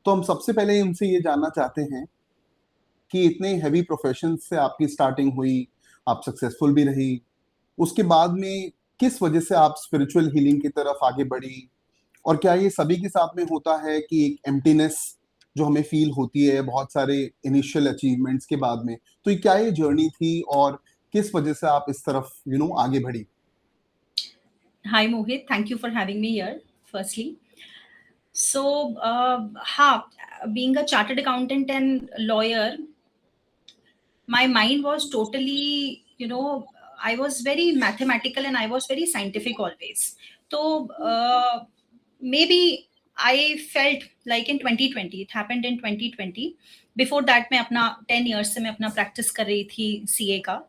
तो हम सबसे पहले उनसे ये जानना चाहते हैं कि इतने हैवी प्रोफेशन से आपकी स्टार्टिंग हुई, आप सक्सेसफुल भी रही, उसके बाद में किस वजह से आप स्पिरिचुअल हीलिंग की तरफ आगे बढ़ी? और क्या ये सभी के साथ में होता है कि एक एम्प्टीनेस जो हमें फील होती है बहुत सारे इनिशियल अचीवमेंट्स के बाद में, तो ये क्या ये जर्नी थी और किस वजह से आप इस तरफ आगे बढ़ी? Hi Mohit, thank you for having me here. Firstly, हाँ, being a chartered accountant and lawyer, my mind was totally, I was very mathematical and I was very scientific always. So maybe I felt like in 2020, it happened in 2020. Before that, मैं अपना 10 years से मैं अपना practice कर रही थी CA का.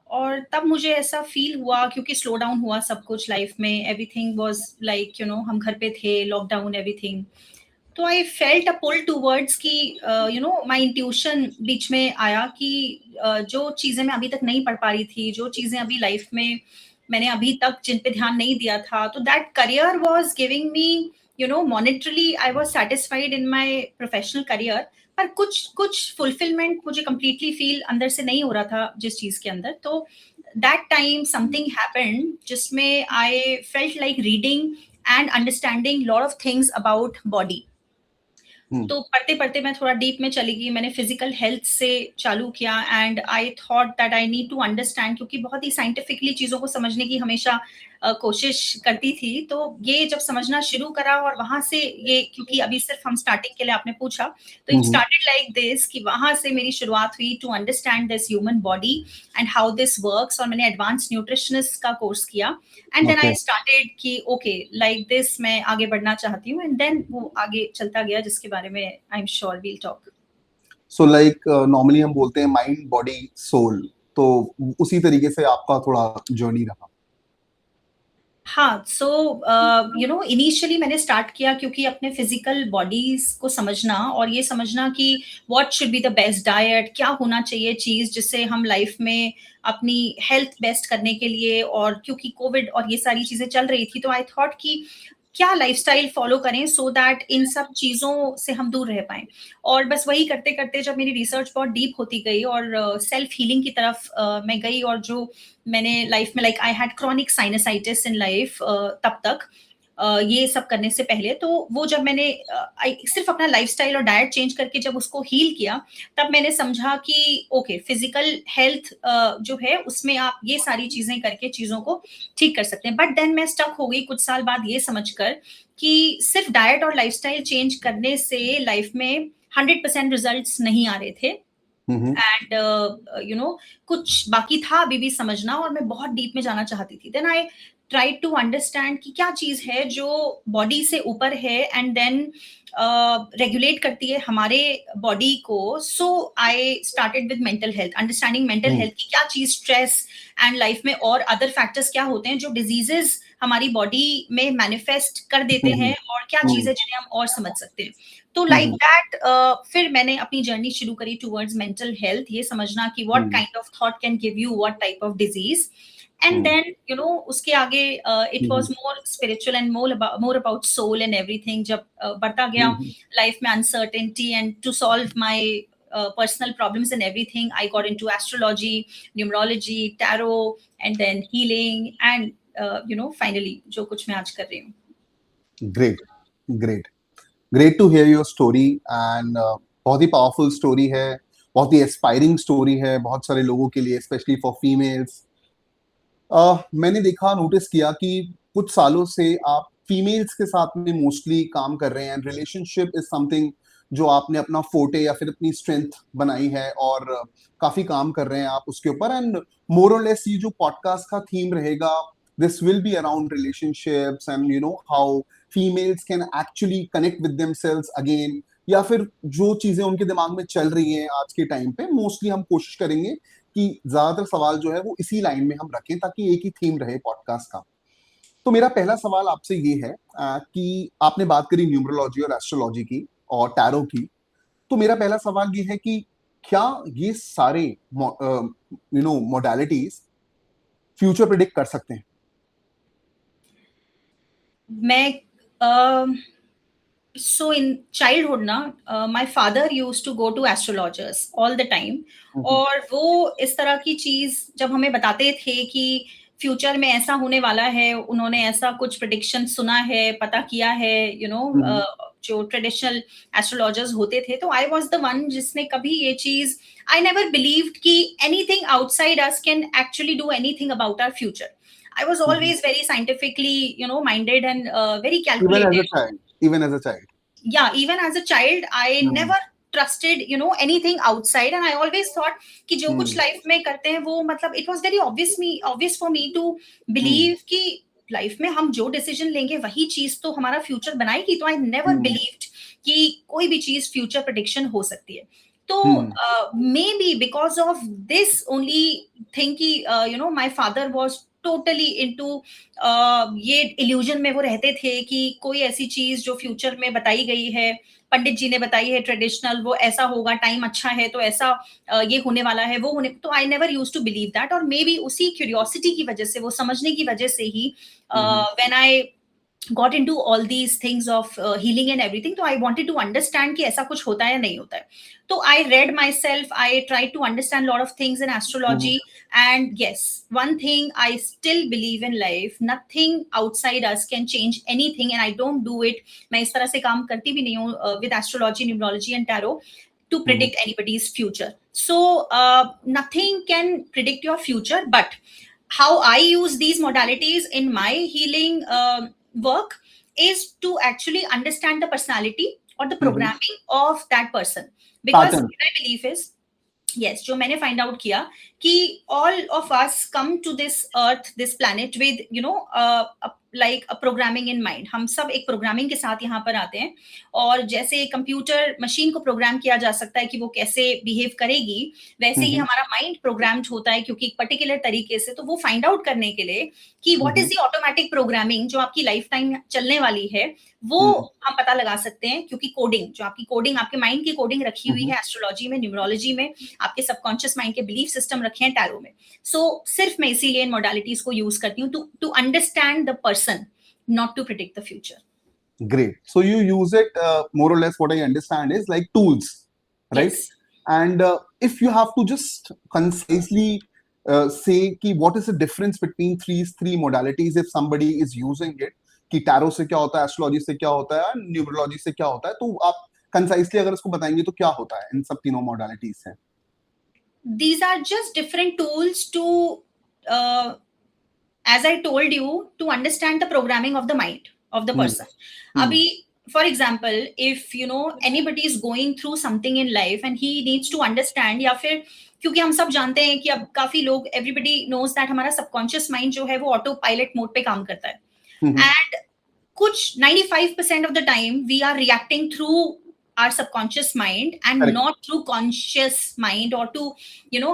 और तब मुझे ऐसा फील हुआ क्योंकि स्लो डाउन हुआ सब कुछ लाइफ में, एवरीथिंग वाज लाइक हम घर पे थे, लॉकडाउन एवरीथिंग. तो I felt a pull towards कि माय इंट्यूशन बीच में आया कि जो चीजें मैं अभी तक नहीं पढ़ पा रही थी, जो चीजें अभी लाइफ में मैंने अभी तक जिन पे ध्यान नहीं दिया था, तो that career was giving me monetarily I was satisfied in my professional career. पर कुछ कुछ फुलफिलमेंट मुझे कंप्लीटली फील अंदर से नहीं हो रहा था जिस चीज के अंदर. तो दैट टाइम समथिंग हैपेंड जिसमें I felt like reading and understanding lot of things about body. तो पढ़ते पढ़ते मैं थोड़ा डीप में चली गई. मैंने फिजिकल हेल्थ से चालू किया and I thought that I need to understand, क्योंकि बहुत ही साइंटिफिकली चीजों को समझने की हमेशा कोशिश करती थी. तो ये जब समझना शुरू करा और वहां से ये, क्योंकि अभी सिर्फ हम स्टार्टिंग के लिए आपने पूछा, तो इट स्टार्टेड लाइक दिस कि वहां से मेरी शुरुआत हुई to understand this human body and how this works. और मैंने एडवांस न्यूट्रिशनिस्ट का कोर्स किया and then okay, I started कि ओके लाइक दिस मैं आगे बढ़ना चाहती हूँ. एंड देन वो आगे चलता गया जिसके बारे में I am sure we'll talk. So like normally हम बोलते हैं माइंड बॉडी सोल, तो उसी तरीके से आपका थोड़ा जर्नी रहा। हाँ, सो इनिशियली मैंने स्टार्ट किया क्योंकि अपने फिजिकल बॉडीज को समझना और ये समझना कि what should be the best diet, क्या होना चाहिए चीज जिससे हम लाइफ में अपनी हेल्थ बेस्ट करने के लिए. और क्योंकि कोविड और ये सारी चीजें चल रही थी, तो आई थॉट कि क्या लाइफस्टाइल फॉलो करें सो दैट इन सब चीजों से हम दूर रह पाएं. और बस वही करते करते जब मेरी रिसर्च बहुत डीप होती गई और सेल्फ हीलिंग की तरफ मैं गई, और जो मैंने लाइफ में like I had chronic sinusitis in life तब तक, ये सब करने से पहले. तो वो जब मैंने सिर्फ अपना लाइफस्टाइल और डाइट चेंज करके जब उसको हील किया, तब मैंने समझा कि ओके फिजिकल हेल्थ जो है उसमें आप ये सारी चीजें करके चीजों को ठीक कर सकते हैं. बट देन मैं स्टक हो गई कुछ साल बाद ये समझकर कि सिर्फ डाइट और लाइफस्टाइल चेंज करने से लाइफ में 100% रिजल्ट्स नहीं आ रहे थे. हम्म। एंड कुछ बाकी था अभी भी समझना, और मैं बहुत डीप में जाना चाहती थी. Then I try to understand कि क्या चीज है जो बॉडी से ऊपर है एंड देन रेगुलेट करती है हमारे बॉडी को. So I started with mental health, understanding mental health की क्या चीज, स्ट्रेस एंड लाइफ में और अदर फैक्टर्स क्या होते हैं जो डिजीजेस हमारी बॉडी में मैनिफेस्ट कर देते हैं, और क्या चीज है जिन्हें हम और समझ सकते हैं. तो लाइक दैट फिर मैंने अपनी जर्नी शुरू करी टुवर्ड्स मेंटल हेल्थ, ये समझना कि what kind of thought can give you what type of disease. And then उसके आगे it was more spiritual and more about soul and everything. जब बढ़ता गया लाइफ में uncertainty and to solve my personal problems and everything, I got into astrology, numerology, tarot, and then healing, and finally जो कुछ मैं आज कर रही हूँ. Great, great, great to hear your story and बहुत ही पावरफुल स्टोरी है, बहुत ही एस्पायरिंग स्टोरी है बहुत सारे लोगों के लिए, स्पेशली फॉर फीमेल्स. मैंने देखा, नोटिस किया कि कुछ सालों से आप फीमेल्स के साथ में मोस्टली काम कर रहे हैं. रिलेशनशिप इज समथिंग जो आपने अपना फोटे या फिर अपनी स्ट्रेंथ बनाई है, और काफी काम कर रहे हैं आप उसके ऊपर. एंड मोर और लेस ये जो पॉडकास्ट का थीम रहेगा, this will be around relationships and how females can actually connect with themselves again, या फिर जो चीजें उनके दिमाग में चल रही हैं आज के टाइम पे. मोस्टली हम कोशिश करेंगे कि ज्यादातर सवाल जो है वो इसी लाइन में हम रखें, ताकि एक ही थीम रहे पॉडकास्ट का. तो मेरा पहला सवाल आपसे ये है कि आपने बात करी न्यूमरोलॉजी और एस्ट्रोलॉजी की और टैरो की. तो मेरा पहला सवाल ये है कि क्या ये सारे मोडालिटीज फ्यूचर प्रिडिक्ट कर सकते हैं? मैं So in childhood na, my father used to go to astrologers all the time. और वो इस तरह की चीज जब हमें बताते थे कि फ्यूचर में ऐसा होने वाला है, उन्होंने ऐसा कुछ प्रिडिक्शन सुना है, पता किया है, जो ट्रेडिशनल एस्ट्रोलॉजर्स होते थे, तो आई वाज द वन जिसने कभी ये चीज, आई नेवर बिलीव्ड कि anything outside us can actually do anything about our future. I was always very scientifically, minded and very calculated. Even as a child. Yeah, even as a child, I never trusted, anything outside, and I always thought कि जो कुछ life में करते हैं वो मतलब it was very obvious for me to believe कि life में हम जो डिसीजन लेंगे वही चीज तो हमारा फ्यूचर बनाएगी. तो आई नेवर बिलीव्ड कि कोई भी चीज फ्यूचर प्रेडिक्शन हो सकती है. तो maybe because of this only thing कि my father was totally into ये इल्यूजन में वो रहते थे कि कोई ऐसी चीज जो फ्यूचर में बताई गई है, पंडित जी ने बताई है ट्रेडिशनल, वो ऐसा होगा, टाइम अच्छा है तो ऐसा ये होने वाला है, वो होने. तो I never use to believe that. और मे बी उसी क्यूरियोसिटी की वजह से, वो समझने की वजह से ही when I got into all these things of healing and everything, so I wanted to understand कि ऐसा कुछ होता है या नहीं होता है. तो I read myself, I tried to understand a lot of things in astrology, and yes, one thing I still believe in life, nothing outside us can change anything, and I don't do it. मैं इस तरह से काम करती भी नहीं हूँ with astrology, numerology and tarot to predict anybody's future. So nothing can predict your future, but how I use these modalities in my healing work is to actually understand the personality or the programming of that person. Because my belief is, yes, जो मैंने find out किया कि all of us come to this earth, this planet with like a programming in mind. हम सब एक programming के साथ यहाँ पर आते हैं, और जैसे कंप्यूटर मशीन को प्रोग्राम किया जा सकता है कि वो कैसे बिहेव करेगी, वैसे ही हमारा माइंड प्रोग्राम्ड होता है क्योंकि एक पर्टिकुलर तरीके से. तो वो फाइंड आउट करने के लिए कि what is the automatic programming जो आपकी लाइफ टाइम चलने वाली है, वो हम पता लगा सकते हैं. क्योंकि कोडिंग, जो आपकी कोडिंग, आपके माइंड की कोडिंग रखी हुई है एस्ट्रोलॉजी में, न्यूमरोलॉजी में, आपके सबकॉन्शियस माइंड के बिलीफ सिस्टम रखे हैं टैरो में. सो सिर्फ मैं इसीलिए इन मॉडलिटीज को यूज करती हूँ to understand the person, not to predict the future. Great. So you use it more or less, what I understand is like tools, right? Yes. And if you have to just concisely say कि what is the difference between three modalities if somebody is using it, कि tarot से क्या होता है, astrology से क्या होता है, numerology से क्या होता है, तो आप concisely अगर इसको बताएंगे तो क्या होता है इन सब तीनों modalities से? These are just different tools to as I told you, to understand the programming of the mind of the person. Abhi, for example, if anybody is going through something in life and he needs to understand, या फिर क्योंकि हम सब जानते हैं कि अब काफी लोग, everybody knows that हमारा सबकॉन्शियस माइंड जो है वो ऑटो पायलट मोड पे काम करता है, and कुछ 95% of the time we are reacting through our subconscious mind and Correct. Not through conscious mind, or to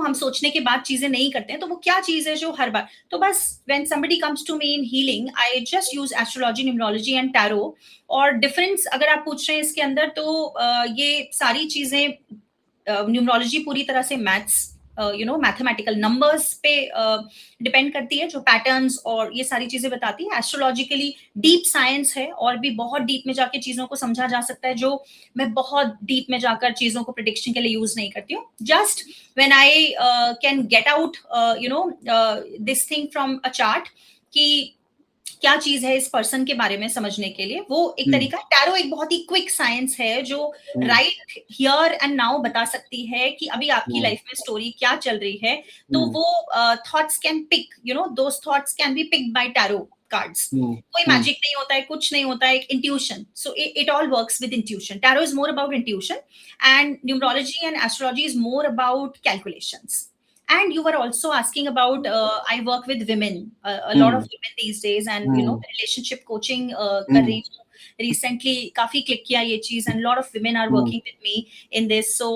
हम सोचने के बाद चीजें नहीं करते हैं. तो वो क्या चीज है जो हर बार, तो बस when somebody comes to me in healing, I just use astrology, numerology and tarot. और डिफरेंस अगर आप पूछ रहे हैं इसके अंदर, तो ये सारी चीजें, न्यूमरोलॉजी पूरी तरह से मैथ्स, मैथमेटिकल नंबर्स पे डिपेंड करती है, जो पैटर्न्स और ये सारी चीजें बताती है. एस्ट्रोलॉजिकली डीप साइंस है, और भी बहुत डीप में जाके चीजों को समझा जा सकता है, जो मैं बहुत डीप में जाकर चीजों को प्रेडिक्शन के लिए यूज नहीं करती हूँ. Just when I can get out this thing from a chart कि क्या चीज है इस पर्सन के बारे में समझने के लिए, वो एक तरीका. टैरो एक बहुत ही क्विक साइंस है जो राइट हियर एंड नाउ बता सकती है कि अभी आपकी लाइफ में स्टोरी क्या चल रही है. तो वो thoughts can pick, those thoughts can be picked by tarot cards. कोई मैजिक नहीं होता है, कुछ नहीं होता है, एक intuition. So it all works with intuition. Tarot is more about intuition, and numerology and astrology is more about calculations. And you were also asking about, I work with women, a lot of women these days, and relationship coaching कर रही हूँ. Recently काफी click किया ये चीज, and a lot of women are working with me in this. So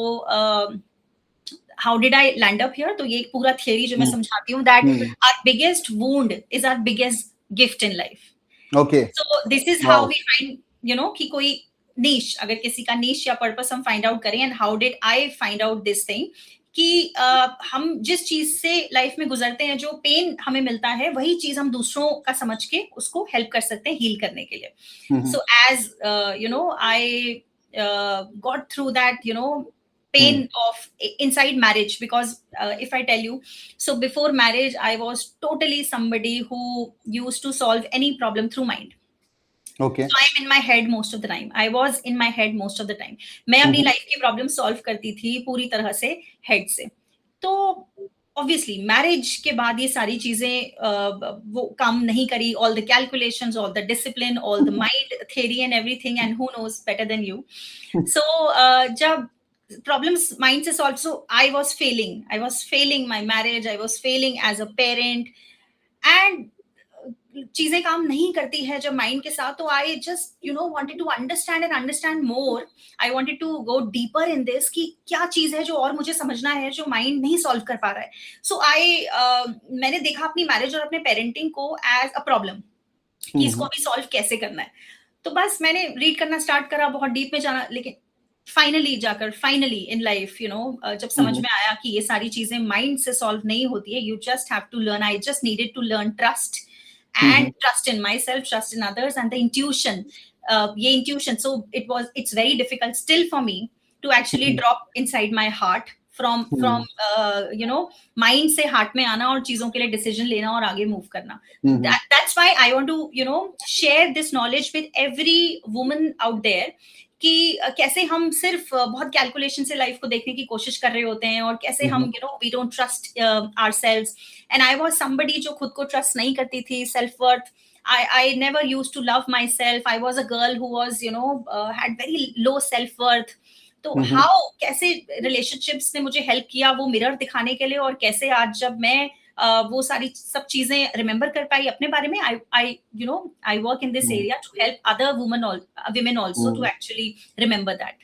how did I land up here? तो ये एक पूरा theory जो मैं समझाती हूँ, that our biggest wound is our biggest gift in life. Okay. So this is how we find, कि कोई niche, अगर किसी का niche या purpose हम find out करें, and how did I find out this thing, कि हम जिस चीज से लाइफ में गुजरते हैं, जो पेन हमें मिलता है, वही चीज हम दूसरों का समझ के उसको हेल्प कर सकते हैं हील करने के लिए. So as I got through that, pain of inside marriage, because if I tell you, so before marriage I was totally somebody who used to solve any problem through mind. Okay. So I am in my head most of the time. I was in my head most of the time. मैं अपनी life की problem solve करती थी पूरी तरह से head से. तो ऑब्वियसली मैरिज के बाद ये सारी चीजें वो काम नहीं करी. All the calculations, all the discipline, all the mind theory and everything, and who knows better than you. So जब problems mind se solved, so I was failing my marriage, I was failing as a parent, and चीजें काम नहीं करती है जब mind के साथ. तो I just wanted to understand more. I wanted to go deeper in this कि क्या चीज है जो और मुझे समझना है, जो माइंड नहीं सॉल्व कर पा रहा है. सो मैंने देखा अपनी मैरिज और अपने पेरेंटिंग को एज अ प्रॉब्लम, कि इसको अभी सॉल्व कैसे करना है. तो बस मैंने रीड करना स्टार्ट करा, बहुत डीप में जाना, लेकिन फाइनली इन लाइफ जब समझ में आया कि ये सारी चीजें माइंड से सॉल्व नहीं होती है. You just have to learn. I just needed to learn trust, and trust in myself, trust in others, and the intuition. So it's very difficult still for me to actually drop inside my heart from mind से heart में आना और चीजों के लिए decision लेना और आगे move करना. That's why I want to share this knowledge with every woman out there, कि कैसे हम सिर्फ बहुत कैलकुलेशन से लाइफ को देखने की कोशिश कर रहे होते हैं, और कैसे हम we don't trust ourselves. And I was somebody जो खुद को ट्रस्ट नहीं करती थी. Self worth, I never used to love myself. I was a girl who was had very low self worth. तो हाउ, कैसे रिलेशनशिप्स ने मुझे हेल्प किया वो मिरर दिखाने के लिए, और कैसे आज जब मैं वो सारी सब चीजें रिमेम्बर कर पाई अपने बारे में. I work in this area to help other women also to actually remember that.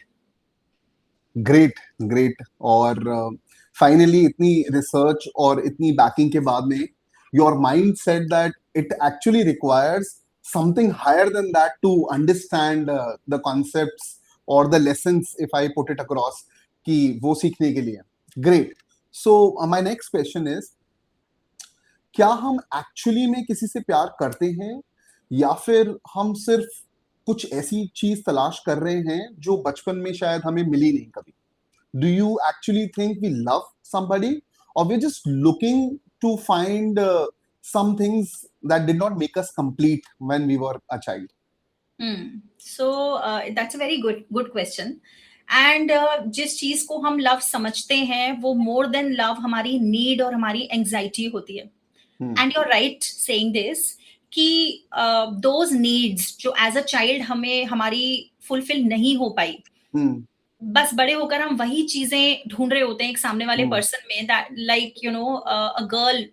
Great. और फाइनली इतनी रिसर्च और इतनी बैकिंग के बाद में your mind said that it actually requires something higher than that to understand the concepts or the lessons, if I put it across, कि वो सीखने के लिए. Great. So my next question is, क्या हम एक्चुअली में किसी से प्यार करते हैं, या फिर हम सिर्फ कुछ ऐसी चीज तलाश कर रहे हैं जो बचपन में शायद हमें मिली नहीं कभी? Do you actually think we love somebody, or we're just looking to find some things that did not make us complete when we were a child? So that's a very good question. And जिस चीज को हम love समझते हैं वो more than love हमारी need और हमारी anxiety होती है. And you're right saying this, कि those needs जो as a child हमें हमारी fulfill नहीं हो पाई, बस बड़े होकर हम वही चीजें ढूंढ रहे होते हैं एक सामने वाले पर्सन में. that like a girl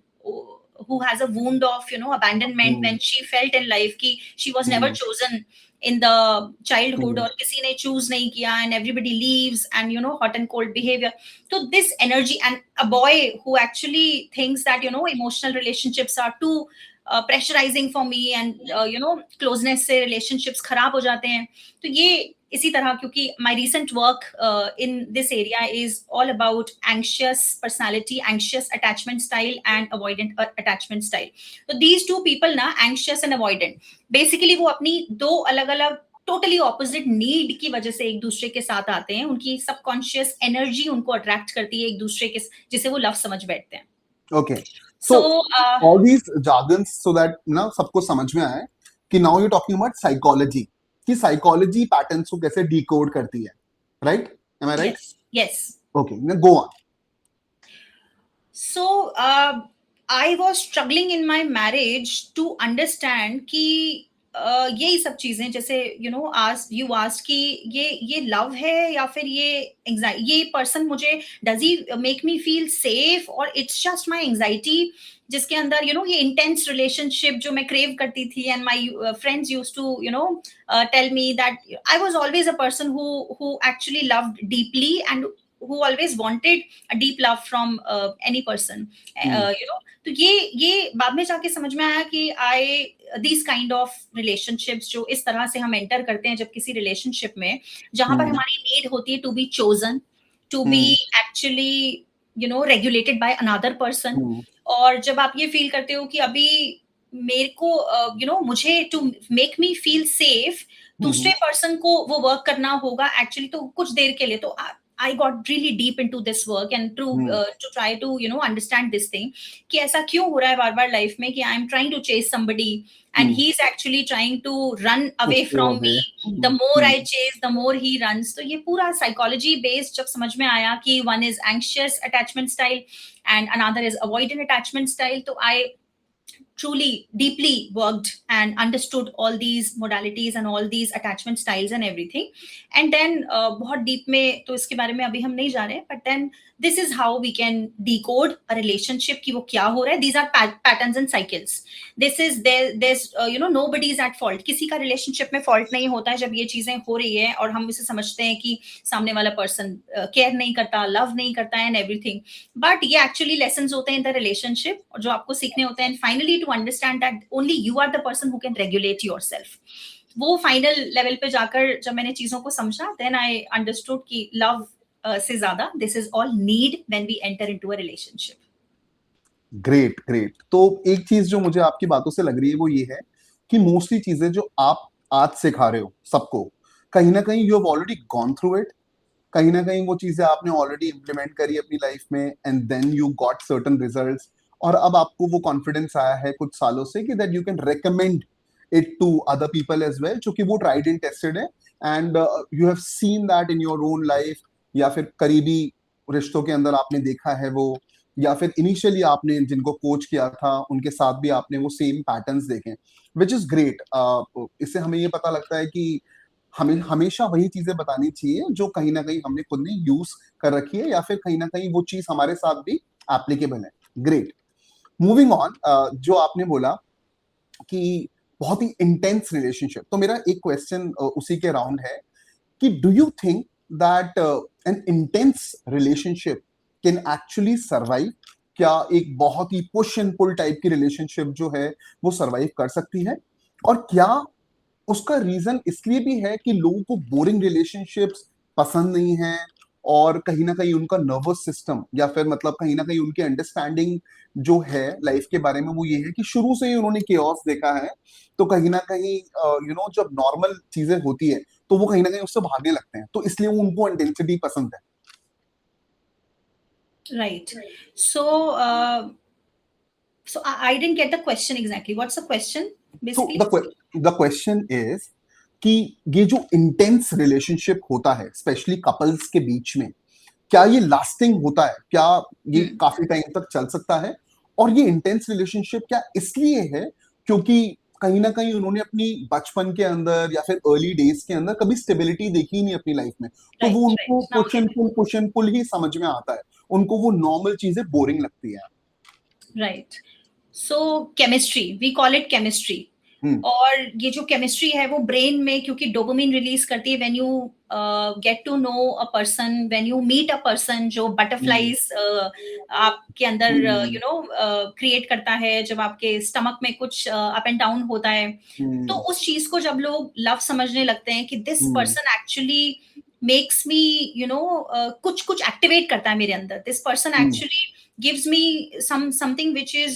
who has a wound of abandonment when she felt in life कि she was never chosen in the childhood, और किसी ने choose नहीं किया, and everybody leaves, and hot and cold behavior. So this energy, and a boy who actually thinks that emotional relationships are too pressurizing for me, and closeness से relationships खराब हो जाते हैं. तो ये इसी तरह, क्योंकि my recent work in this area is all about anxious personality, anxious attachment style, and avoidant attachment style. So these two people ना, anxious and avoidant, basically वो अपनी दो अलग अलग totally opposite need की वजह से एक दूसरे के साथ आते हैं. उनकी subconscious energy उनको attract करती है एक दूसरे के, जिसे वो love समझ बैठते हैं. Okay. So all these jargons, so that सबको समझ में आए कि now you're talking about psychology, कि साइकोलॉजी पैटर्न्स को कैसे डिकोड करती है, right? Am I right? Yes. Okay, go on. So I was struggling in my marriage to understand कि यही सब चीजें, जैसे यू आस्क्ड कि ये लव है या फिर ये पर्सन मुझे, does he make me feel safe, और इट्स जस्ट माय एंजाइटी जिसके अंदर ये इंटेंस रिलेशनशिप जो मैं क्रेव करती थी. And my friends used to tell me that I was always a person who actually loved deeply, and who always wanted a deep love from any person. तो ये बाद में जाके समझ में आया कि these kind of relationships जो इस तरह से हम एंटर करते हैं जब किसी रिलेशनशिप में, जहां पर हमारी नीड होती है to be chosen, to be actually regulated by another person. और जब आप ये फील करते हो कि अभी मेरे को मुझे to make me feel safe दूसरे पर्सन को वो वर्क करना होगा एक्चुअली, तो कुछ देर के लिए तो I got really deep into this work and to try to understand this thing कि ऐसा क्यों हो रहा है बार बार लाइफ में कि I'm trying to chase somebody and he's actually trying to run away from me. The more I chase, the more he runs. तो ये पूरा psychology based जब समझ में आया कि one is anxious attachment style and another is avoidant attachment style, तो I truly deeply worked and understood all these modalities and all these attachment styles and everything. And then बहुत deep में तो इसके बारे में अभी हम नहीं जा रहे, but then this is how we can decode a relationship कि वो क्या हो रहा है. These are patterns and cycles. This is there's nobody is at fault. किसी का relationship में fault नहीं होता है जब ये चीजें हो रही है और हम इसे समझते हैं कि सामने वाला person care नहीं करता, love नहीं करता and everything. But ये actually lessons होते हैं in the relationship और जो आपको सीखने होते हैं. And finally to understand that only you are the person who can regulate yourself. वो फाइनल लेवल पे जाकर जब मैंने चीजों को समझा, then I understood कि love से ज्यादा this is all need when we enter into a relationship. Great great. तो एक चीज जो मुझे आपकी बातों से लग रही है वो ये है कि मोस्टली चीजें जो आप आज सिखा रहे हो सबको, कहीं ना कहीं you have already gone through it, कहीं ना कहीं वो चीजें आपने ऑलरेडी इम्प्लीमेंट करी अपनी लाइफ में and then you got certain results, और अब आपको वो कॉन्फिडेंस आया है कुछ सालों से कि that you can recommend it to other people as well, जो कि वो ट्राइड एंड टेस्टेड है and you have seen that in your own life, या फिर करीबी रिश्तों के अंदर आपने देखा है वो, या फिर इनिशियली आपने जिनको कोच किया था उनके साथ भी आपने वो सेम पैटर्न्स देखे, विच इज ग्रेट. इससे हमें ये पता लगता है कि हमें हमेशा वही चीजें बतानी चाहिए जो कहीं ना कहीं हमने खुद ने यूज कर रखी है, या फिर कहीं ना कहीं वो चीज हमारे साथ भी एप्लीकेबल है. ग्रेट. मूविंग ऑन, जो आपने बोला कि बहुत ही इंटेंस रिलेशनशिप, तो मेरा एक क्वेश्चन उसी के राउंड है कि do you think that N intense relationship can actually survive? क्या एक बहुत ही पुश एंड पुल टाइप की रिलेशनशिप जो है वो सर्वाइव कर सकती है? और क्या उसका रीजन इसलिए भी है कि लोगों को बोरिंग रिलेशनशिप्स पसंद नहीं है, और कहीं ना कहीं उनका नर्वस सिस्टम या फिर मतलब कहीं ना कहीं उनकी अंडरस्टैंडिंग जो है लाइफ के बारे में वो ये है कि शुरू से ही उन्होंने केओस देखा है, तो कहीं ना कहीं जब नॉर्मल चीजें होती है तो वो कहीं ना कहीं उससे भागने लगते हैं, तो इसलिए वो उनको इंटेंसिटी पसंद है. Right. So I didn't get the question exactly. What's the question basically? So the question is कि ये जो इंटेंस रिलेशनशिप होता है स्पेशली कपल्स के बीच में, क्या ये लास्टिंग होता है? क्या ये काफी टाइम तक चल सकता है? और ये इंटेंस रिलेशनशिप क्या इसलिए है क्योंकि कहीं ना कहीं उन्होंने अपनी बचपन के अंदर या फिर अर्ली डेज के अंदर कभी स्टेबिलिटी देखी ही नहीं अपनी लाइफ में, तो वो उनको पुश एंड पुल ही समझ में आता है, उनको वो नॉर्मल चीजें बोरिंग लगती है. Right. So chemistry, we call it chemistry. और ये जो केमिस्ट्री है वो ब्रेन में क्योंकि डोपामिन रिलीज करती है when you get to know a person, when you meet a person, जो बटरफ्लाइज आपके अंदर क्रिएट करता है जब आपके स्टमक में कुछ अप एंड डाउन होता है. तो उस चीज को जब लोग लव समझने लगते हैं कि this person actually makes me कुछ कुछ एक्टिवेट करता है मेरे अंदर, this person actually gives me something which is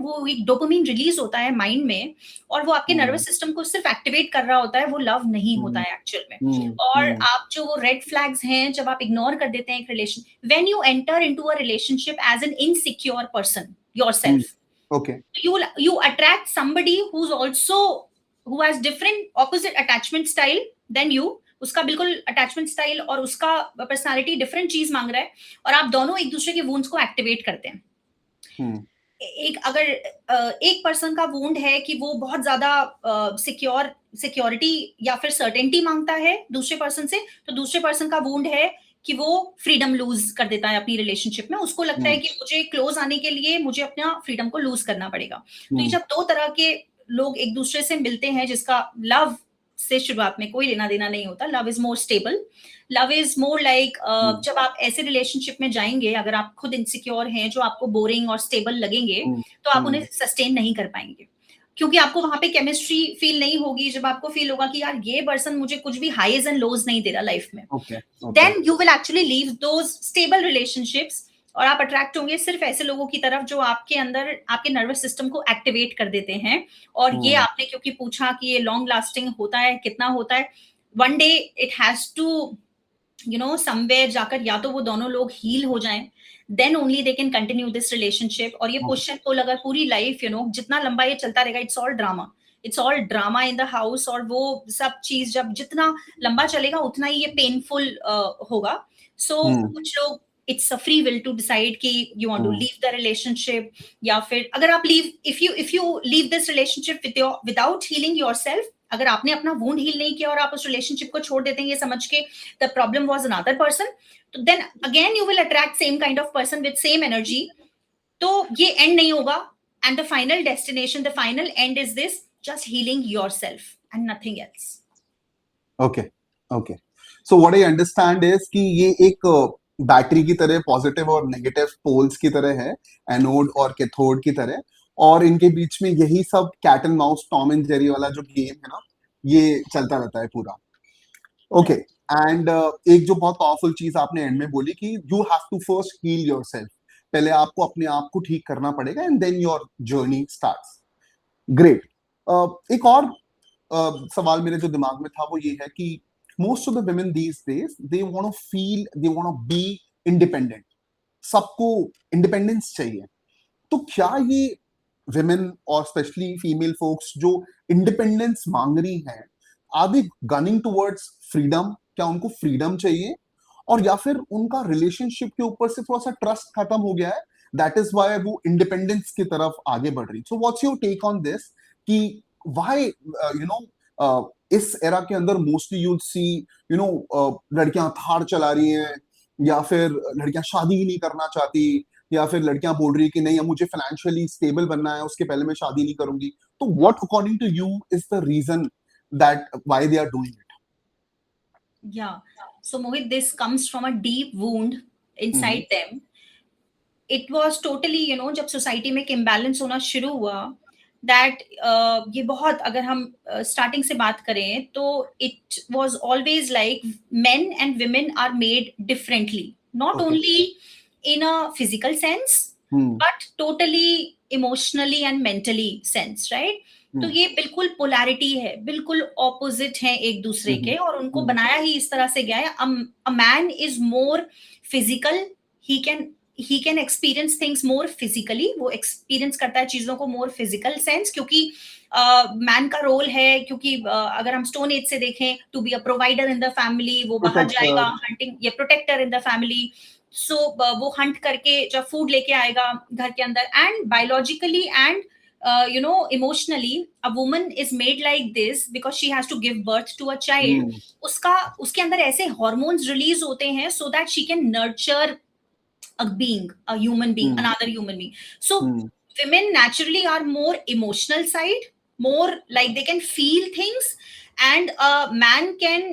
वो एक डोपामिन रिलीज होता है माइंड में और वो आपके नर्वस सिस्टम को सिर्फ एक्टिवेट कर रहा होता है, वो लव नहीं होता है एक्चुअल में. और आप जो वो रेड फ्लैग्स हैं जब आप इग्नोर कर देते हैं एक relation, when you enter into a relationship as an insecure person yourself, okay, you attract somebody who has different opposite attachment style than you. उसका बिल्कुल अटैचमेंट स्टाइल और उसका पर्सनालिटी डिफरेंट चीज मांग रहा है और आप दोनों एक दूसरे के वुंड्स को एक्टिवेट करते हैं. अगर एक पर्सन का वुंड है कि वो बहुत ज्यादा सिक्योरिटी या फिर सर्टेनिटी मांगता है दूसरे पर्सन से, तो दूसरे पर्सन का वुंड है कि वो फ्रीडम लूज कर देता है अपनी रिलेशनशिप में. उसको लगता है कि मुझे क्लोज आने के लिए मुझे अपना फ्रीडम को लूज करना पड़ेगा. तो ये जब दो तरह के लोग एक दूसरे से मिलते हैं जिसका लव से शुरुआत में कोई लेना देना नहीं होता, love is more stable, love is more like जब आप ऐसे रिलेशनशिप में जाएंगे, अगर आप खुद इनसिक्योर हैं जो आपको बोरिंग और स्टेबल लगेंगे तो आप उन्हें सस्टेन नहीं कर पाएंगे क्योंकि आपको वहां पे केमिस्ट्री फील नहीं होगी. जब आपको फील होगा कि यार ये पर्सन मुझे कुछ भी हाईज एंड लोज नहीं दे रहा लाइफ में, then you will actually leave those stable relationships और आप अट्रैक्ट होंगे सिर्फ ऐसे लोगों की तरफ जो आपके अंदर आपके नर्वस सिस्टम को एक्टिवेट कर देते हैं। और ये आपने क्योंकि पूछा कि ये लॉन्ग लास्टिंग होता है, कितना होता है, one day it has to somewhere जाकर या तो वो दोनों लोग हील हो जाएं, then only they can continue this relationship. और ये पुश एंड पुल अगर पूरी लाइफ जितना लंबा ये चलता रहेगा, it's all drama in the house. और वो सब चीज जब जितना लंबा चलेगा उतना ही ये पेनफुल होगा। सो कुछ लोग it's a free will to decide कि you want to leave the relationship, या फिर अगर आप if you leave this relationship without healing yourself, अगर आपने अपना वुंड हील नहीं किया और आप उस रिलेशनशिप को छोड़ देते हैं ये समझ के the problem was another person, तो then again you will attract same kind of person with same energy. तो ये एंड नहीं होगा, and the final destination, the final end is this, just healing yourself and nothing else. Okay okay, so what I understand is कि ये एक battery की तरह positive और नेगेटिव पोल्स की तरह है, एनोड और कैथोड की तरह, और इनके बीच में यही सब cat and mouse Tom and Jerry वाला जो गेम है ना, ये चलता रहता है पूरा। ओके, एंड एक जो बहुत पावरफुल चीज आपने एंड में बोली कि you have to first heal yourself, पहले आपको अपने आप को ठीक करना पड़ेगा and then your journey starts. Great. एक और सवाल मेरे जो दिमाग में था वो ये है कि most of the women these days they want to feel, they want to be independent, सबको इंडिपेंडेंस चाहिए। तो क्या ये women और स्पेशली फीमेल फोक्स जो इंडिपेंडेंस मांग रही हैं, are they gunning towards freedom? क्या उनको फ्रीडम चाहिए, और या फिर उनका रिलेशनशिप के ऊपर से थोड़ा सा ट्रस्ट खत्म हो गया है, दैट इज वाई वो इंडिपेंडेंस की तरफ आगे बढ़ रही? So what's your take on this कि व्हाई इस एरा के अंदर मोस्टली यू सी लड़कियां थार चला रही हैं, या फिर लड़कियां शादी ही नहीं करना चाहती, या फिर लड़कियां बोल रही है कि नहीं अब मुझे फाइनेंशियली स्टेबल बनना है, उसके पहले मैं शादी नहीं करूंगी। तो what according to you is the reason that why they are doing it? Yeah. So Mohit, this comes from a deep wound inside them. It was totally, जब सोसाइटी में एक इम्बैलेंस होना शुरू हुआ, दैट ये बहुत, अगर हम स्टार्टिंग से बात करें तो it was always like men and women are made differently, not only in a physical sense but totally emotionally and mentally sense, right? तो ये बिल्कुल पोलैरिटी है, बिल्कुल ऑपोजिट है एक दूसरे के, और उनको बनाया ही इस तरह से गया है। A man is more physical, he can experience things more physically, वो एक्सपीरियंस करता है चीजों को मोर फिजिकल सेंस, क्योंकि मैन का रोल है, क्योंकि अगर हम स्टोन एज से देखें, to be a provider in the family, वो बाहर जाएगा हंटिंग, या protector in the family, so वो हंट करके जब फूड लेके आएगा घर के अंदर, and biologically and emotionally a woman is made like this because she has to give birth to a child. उसके अंदर ऐसे hormones release होते हैं so that she can nurture a human being, another human being. So women naturally are more emotional side, more like they can feel things, and a man can,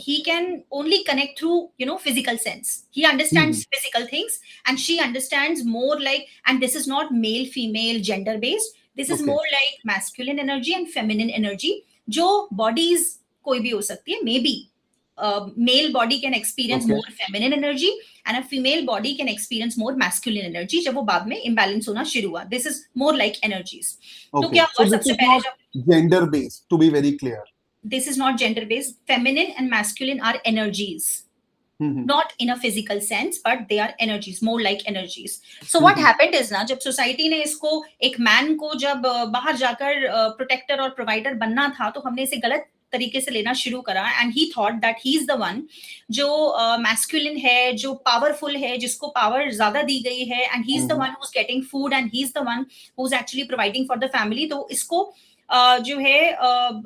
he can only connect through, physical sense. He understands physical things, and she understands more like, and this is not male female gender based, this is more like masculine energy and feminine energy, jo bodies koi bhi ho sakti hai, maybe male body can experience more feminine energy and a female body can experience more masculine energy जब वो बाद में imbalance होना शुरू हुआ. This is more like energies. तो क्या हुआ सबसे पहले, जब gender based, to be very clear, this is not gender based. Feminine and masculine are energies, not in a physical sense, but they are energies, more like energies. So what happened is ना, जब society ने इसको एक man को जब बाहर जाकर protector और प्रोवाइडर बनना था, तो हमने इसे गलत तरीके से लेना शुरू करा, and he thought that he is the one जो मैस्कुलिन है, जो पावरफुल है, जिसको पावर ज्यादा दी गई है, and he is the one who is getting food, and he is the one who is actually providing for the family. तो इसको जो है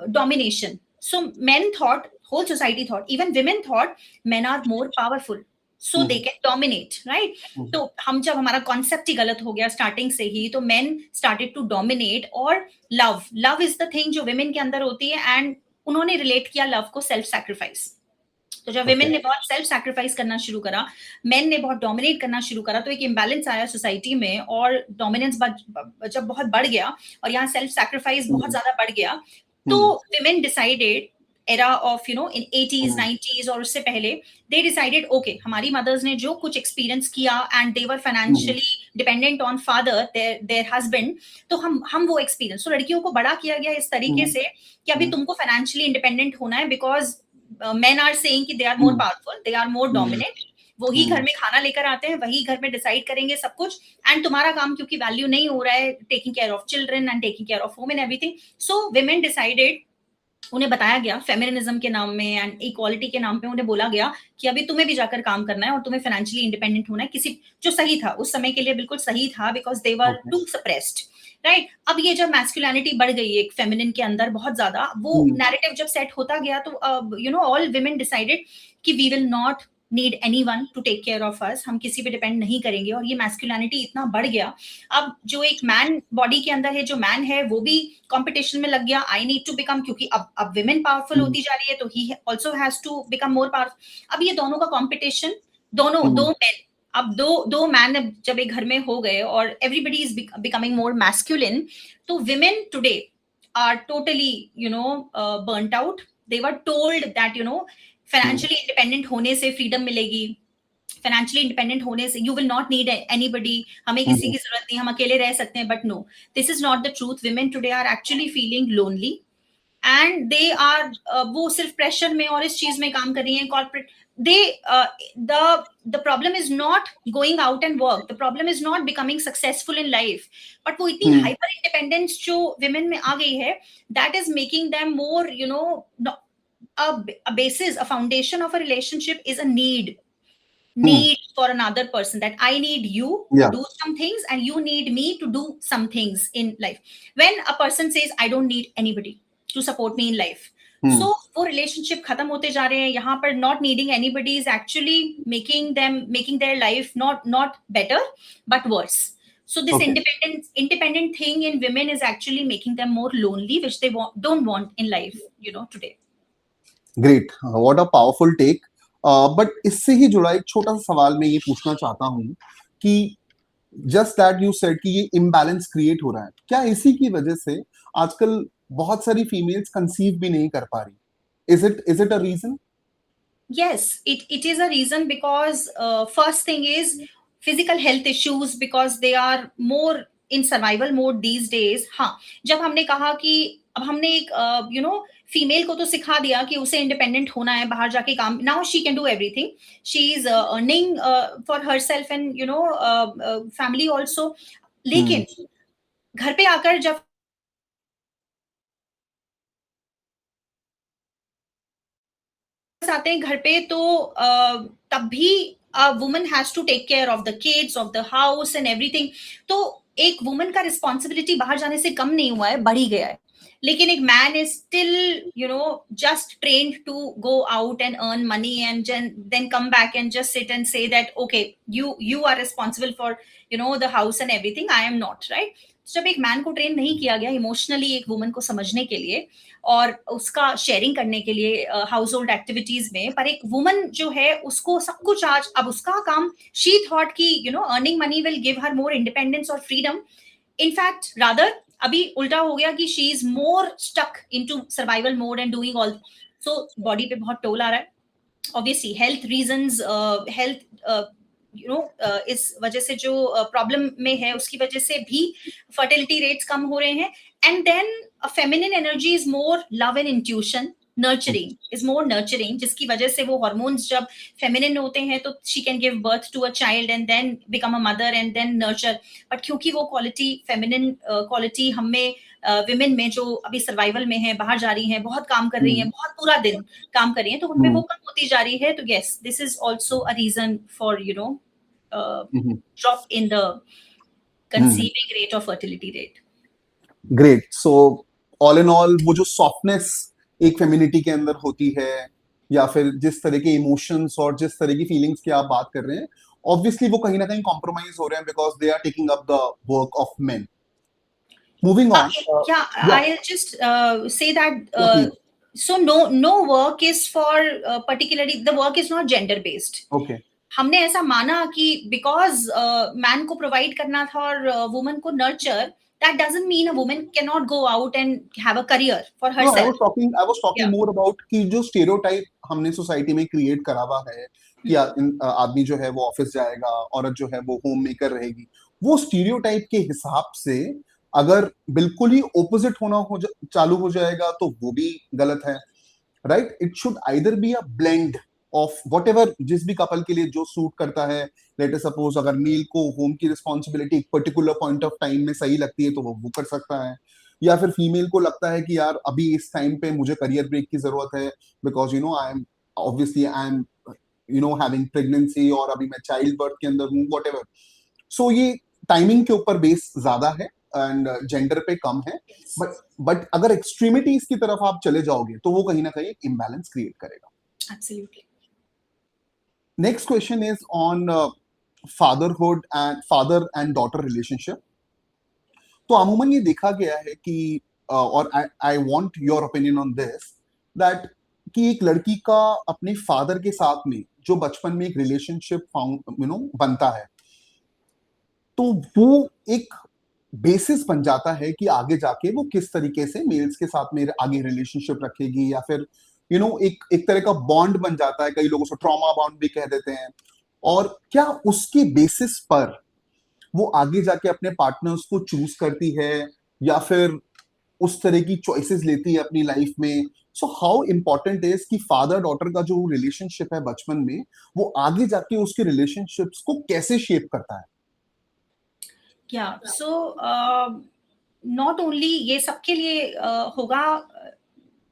domination. So main thought, whole society thought, even women thought men are more powerful so they can dominate, right? तो हम जब हमारा concept ही गलत हो गया स्टार्टिंग से ही, तो men started to dominate. और love is the thing जो women के अंदर होती है, एंड उन्होंने रिलेट किया लव को सेल्फ सैक्रिफाइस. तो जब women ने बहुत सेल्फ सैक्रिफाइस करना शुरू करा, men ने बहुत डोमिनेट करना शुरू करा, तो एक इम्बैलेंस आया सोसाइटी में, और डोमिनेंस जब बहुत बढ़ गया और यहाँ सेल्फ सैक्रिफाइस बहुत ज्यादा बढ़ गया, तो women decided era of in 80s 90s और उससे पहले, they decided okay, हमारी mothers ने जो कुछ experience किया and they were financially dependent on father, their husband, तो हम वो experience, तो लड़कियों को बड़ा किया गया इस तरीके से कि अभी तुमको financially independent होना है, because men are saying कि they are more powerful, they are more dominant, वही घर में खाना लेकर आते हैं, वही घर में डिसाइड करेंगे सब कुछ, एंड तुम्हारा काम क्योंकि वैल्यू नहीं हो रहा है taking care of children and taking care of home and everything, so women decided, उन्हें बताया गया फेमिनिज्म के नाम में एंड इक्वालिटी के नाम पे उन्हें बोला गया कि अभी तुम्हें भी जाकर काम करना है और तुम्हें फाइनेंशियली इंडिपेंडेंट होना है, किसी जो सही था उस समय के लिए, बिल्कुल सही था, because they were too suppressed, right. अब ये जब मैस्कुलिनिटी बढ़ गई एक फेमिनिन के अंदर बहुत ज्यादा, वो नैरेटिव जब सेट होता गया तो ऑल वुमेन डिसाइडेड कि we will not need anyone to take care of us, हम किसी पे डिपेंड नहीं करेंगे, और ये मैस्कुलिनिटी इतना बढ़ गया। अब जो एक मैन बॉडी के अंदर है, जो मैन है वो भी कंपटीशन में लग गया, आई नीड टू बिकम, क्योंकि अब विमेन पावरफुल होती जा रही है तो he also has to become more powerful. अब ये दोनों का कंपटीशन, दो मैन, अब दो मैन जब एक घर में हो गए और everybody is becoming more masculine, तो women today are totally burned out. They were told that financially independent होने से फ्रीडम मिलेगी, फाइनेंशियली इंडिपेंडेंट होने से you will not need anybody, हमें किसी की जरूरत नहीं, हम अकेले रह सकते हैं, but no, this is not the truth. Women today are actually feeling lonely and they are, वो सिर्फ प्रेशर में और इस चीज में काम कर रही हैं, corporate, the problem is not going out and work, the problem is not becoming successful in life, but वो इतनी hyper independence जो women में आ गई है, that is making them more a basis, a foundation of a relationship is a need for another person, that I need you to do some things and you need me to do some things in life. When a person says I don't need anybody to support me in life, so वो relationship खत्म होते जा रहे हैं। यहाँ पर not needing anybody is actually making their life not better but worse. So this independent thing in women is actually making them more lonely, which they don't want in life today. Great, what a powerful take. But इससे ही जुड़ा एक छोटा सा सवाल मैं ये पूछना चाहता हूँ कि जस्ट दैट यू सेड कि ये इम्बैलेंस क्रिएट हो रहा है, क्या इसी की वजह से आजकल बहुत सारी फीमेल्स कंसीव भी नहीं कर पा रही? Is it a reason? Yes, it is a reason, because first thing is physical health issues, because they are more in survival mode these days. हाँ, जब हमने कहा कि अब हमने एक फीमेल को तो सिखा दिया कि उसे इंडिपेंडेंट होना है, बाहर जाके काम, now she can do everything, she is earning for herself and family also, लेकिन घर पे आकर जब आते हैं घर पे तो तब भी woman has to take care of the kids, of the house and everything. तो एक वुमन का रिस्पॉन्सिबिलिटी बाहर जाने से कम नहीं हुआ है, बढ़ ही गया है। लेकिन एक man is still just trained to go out and earn money and then come back and just sit and say that okay, you are responsible for the house and everything, I am not, right? जब एक man को train नहीं किया गया emotionally एक woman को समझने के लिए और उसका शेयरिंग करने के लिए हाउस होल्ड एक्टिविटीज में, पर एक वुमन जो है उसको सब कुछ आज, अब उसका काम, शी थॉट कि earning money will give her more independence और फ्रीडम। इनफैक्ट रादर अभी उल्टा हो गया कि she is more stuck into survival mode and doing all, so body पे बहुत टोल आ रहा है। ऑब्वियसली हेल्थ रीजंस, हेल्थ इस वजह से जो प्रॉब्लम में है उसकी वजह से भी फर्टिलिटी रेट्स कम हो रहे हैं। And then feminine energy is more love and intuition, nurturing is more nurturing, जिसकी वजह से वो हार्मोन्स जब फेमिनिन होते हैं तो she can give birth to a child and then become a mother and then nurture. But क्योंकि वो क्वालिटी, फेमिनिन क्वालिटी हमें विमेन में जो अभी सर्वाइवल में है, बाहर जा रही हैं, बहुत काम कर रही हैं, बहुत पूरा दिन काम कर रही हैं, तो उनमें वो कम होती जा रही है। तो yes, this is also a reason for drop in the conceiving rate और fertility rate. Great, so all in all वो जो सॉफ्टनेस एक फेमिनिटी के अंदर होती है, या फिर जिस तरह के इमोशंस और जिस तरह की फीलिंग्स की आप बात कर रहे हैं, ऑब्वियसली वो कहीं ना कहीं कॉम्प्रोमाइज हो रहे हैं because they are taking up the work of men. Moving on. I'll just say that so no work is for particularly, the work is not gender based. Okay. हमने ऐसा माना कि because man को provide करना था और woman को nurture, that doesn't mean a woman cannot go out and have a career for No, I herself. was talking Yeah. more about कि जो स्टेरियोटाइप हमने सोसाइटी में क्रिएट करा हुआ है कि आदमी जो है वो ऑफिस जाएगा, औरत जो है वो होम मेकर रहेगी, वो स्टीरियोटाइप के हिसाब से अगर बिल्कुल ही ऑपोजिट होना चालू हो जाएगा तो वो भी गलत है, right? It should either be a blend of what ever, जिस भी कपल के लिए जो सूट करता है. लेट अस सपोज अगर मेल को होम की रिस्पॉन्सिबिलिटी एक पर्टिकुलर पॉइंट ऑफ टाइम में सही लगती है तो वो कर सकता है, या फिर फीमेल को लगता है कि यार अभी इस टाइम पे मुझे करियर ब्रेक की जरूरत है because I am having pregnancy, और अभी मैं चाइल्ड बर्थ के अंदर हूँ, वट एवर. सो ये टाइमिंग के ऊपर बेस ज्यादा है एंड जेंडर पे कम है. बट अगर एक्सट्रीमिटीज की तरफ आप चले जाओगे तो वो कहीं ना कहीं इम्बैलेंस क्रिएट करेगा. Absolutely. Next question is on fatherhood and father and daughter relationship. तो अमूमन ये देखा गया है कि और I want your opinion on this, that कि एक लड़की का अपने फादर के साथ में जो बचपन में एक रिलेशनशिप बनता है, तो वो एक बेसिस बन जाता है कि आगे जाके वो किस तरीके से मेल्स के साथ में आगे रिलेशनशिप रखेगी, या फिर एक तरह का बॉन्ड बन जाता है. कई लोगों से ट्रॉमा बॉन्ड भी कह देते हैं. और क्या उसके बेसिस पर वो आगे जाके अपने पार्टनर्स को चूज करती है या फिर उस तरह की चॉइसेस लेती है अपनी लाइफ में? सो हाउ इंपॉर्टेंट इज कि फादर डॉटर का जो रिलेशनशिप है बचपन में, वो आगे जाके उसके रिलेशनशिप्स को कैसे शेप करता है? Yeah, so not only ये सबके लिए होगा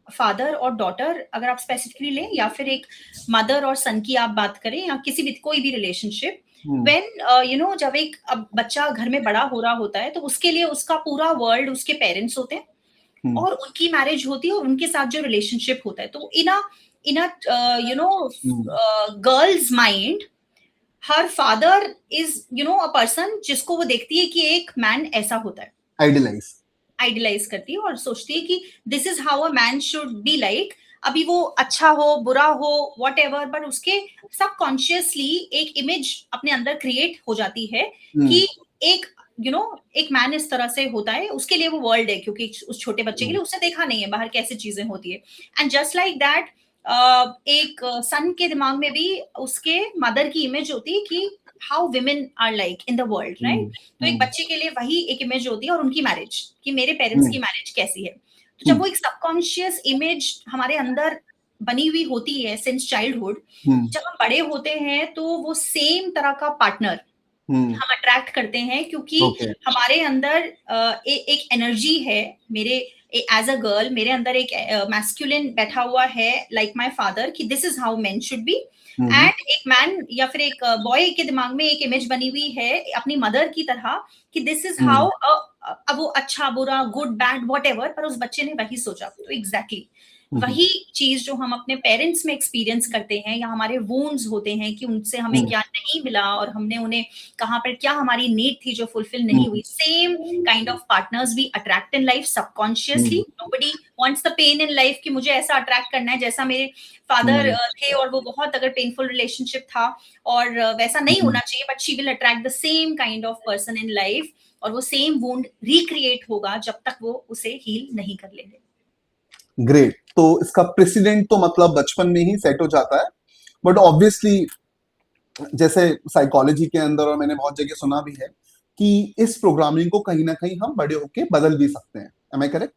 फादर और डॉटर, अगर आप स्पेसिफिकली लें, या फिर एक मदर और सन की आप बात करें, या किसी भी कोई भी रिलेशनशिप, व्हेन जब एक अब बच्चा घर में बड़ा हो रहा होता है तो उसके लिए उसका पूरा वर्ल्ड उसके पेरेंट्स होते हैं और उनकी मैरिज होती है और उनके साथ जो रिलेशनशिप होता है, तो in girls mind her father is a person जिसको वो देखती है कि एक मैन ऐसा होता है, आइडियलाइज करती है और सोचती है कि this is how a man should be like. अभी वो अच्छा हो बुरा हो वॉट एवर, बट उसके सबकॉन्शियसली एक इमेज अपने अंदर क्रिएट हो जाती है कि एक एक मैन इस तरह से होता है, उसके लिए वो वर्ल्ड है, क्योंकि उस छोटे बच्चे के लिए उसने देखा नहीं है बाहर कैसे चीजें होती है. एंड जस्ट लाइक दैट एक सन के दिमाग में भी उसके मदर की इमेज होती है कि how women are like in the world, right? तो एक बच्चे के लिए वही एक इमेज होती है और उनकी मैरिज, कि मेरे पेरेंट्स की मैरिज कैसी है. तो जब वो एक सबकॉन्शियस इमेज हमारे अंदर बनी हुई होती है सिंस चाइल्डहुड, जब हम बड़े होते हैं तो वो सेम तरह का पार्टनर हम अट्रैक्ट करते हैं, क्योंकि हमारे अंदर एक एनर्जी है. मेरे एज अ गर्ल मेरे अंदर एक मैस्कुलिन बैठा हुआ है लाइक माय फादर, कि this is how main should be. And एक मैन या फिर एक बॉय के दिमाग में एक इमेज बनी हुई है अपनी मदर की तरह कि दिस इज हाउ, अब वो अच्छा बुरा गुड बैड वॉट एवर, पर उस बच्चे ने वही सोचा. तो एग्जैक्टली वही चीज जो हम अपने पेरेंट्स में एक्सपीरियंस करते हैं, या हमारे वूंड्स होते हैं कि उनसे हमें क्या नहीं मिला और हमने उन्हें कहाँ पर क्या हमारी नीड थी जो फुलफिल नहीं हुई, same kind of partners we attract in life subconsciously. Nobody wants the pain in life कि मुझे ऐसा अट्रैक्ट करना है जैसा मेरे फादर थे, और वो बहुत अगर पेनफुल रिलेशनशिप था और वैसा नहीं होना चाहिए, but she will attract the same kind of person in life, और वो सेम वुंड रिक्रिएट होगा जब तक वो उसे हील नहीं कर लेंगे. ग्रेट. तो इसका प्रेसिडेंट तो मतलब बचपन में ही सेट हो जाता है, बट ऑब्वियसली जैसे साइकोलॉजी के अंदर और मैंने बहुत जगह सुना भी है कि इस प्रोग्रामिंग को कहीं ना कहीं हम बड़े होके बदल भी सकते हैं. Am I correct?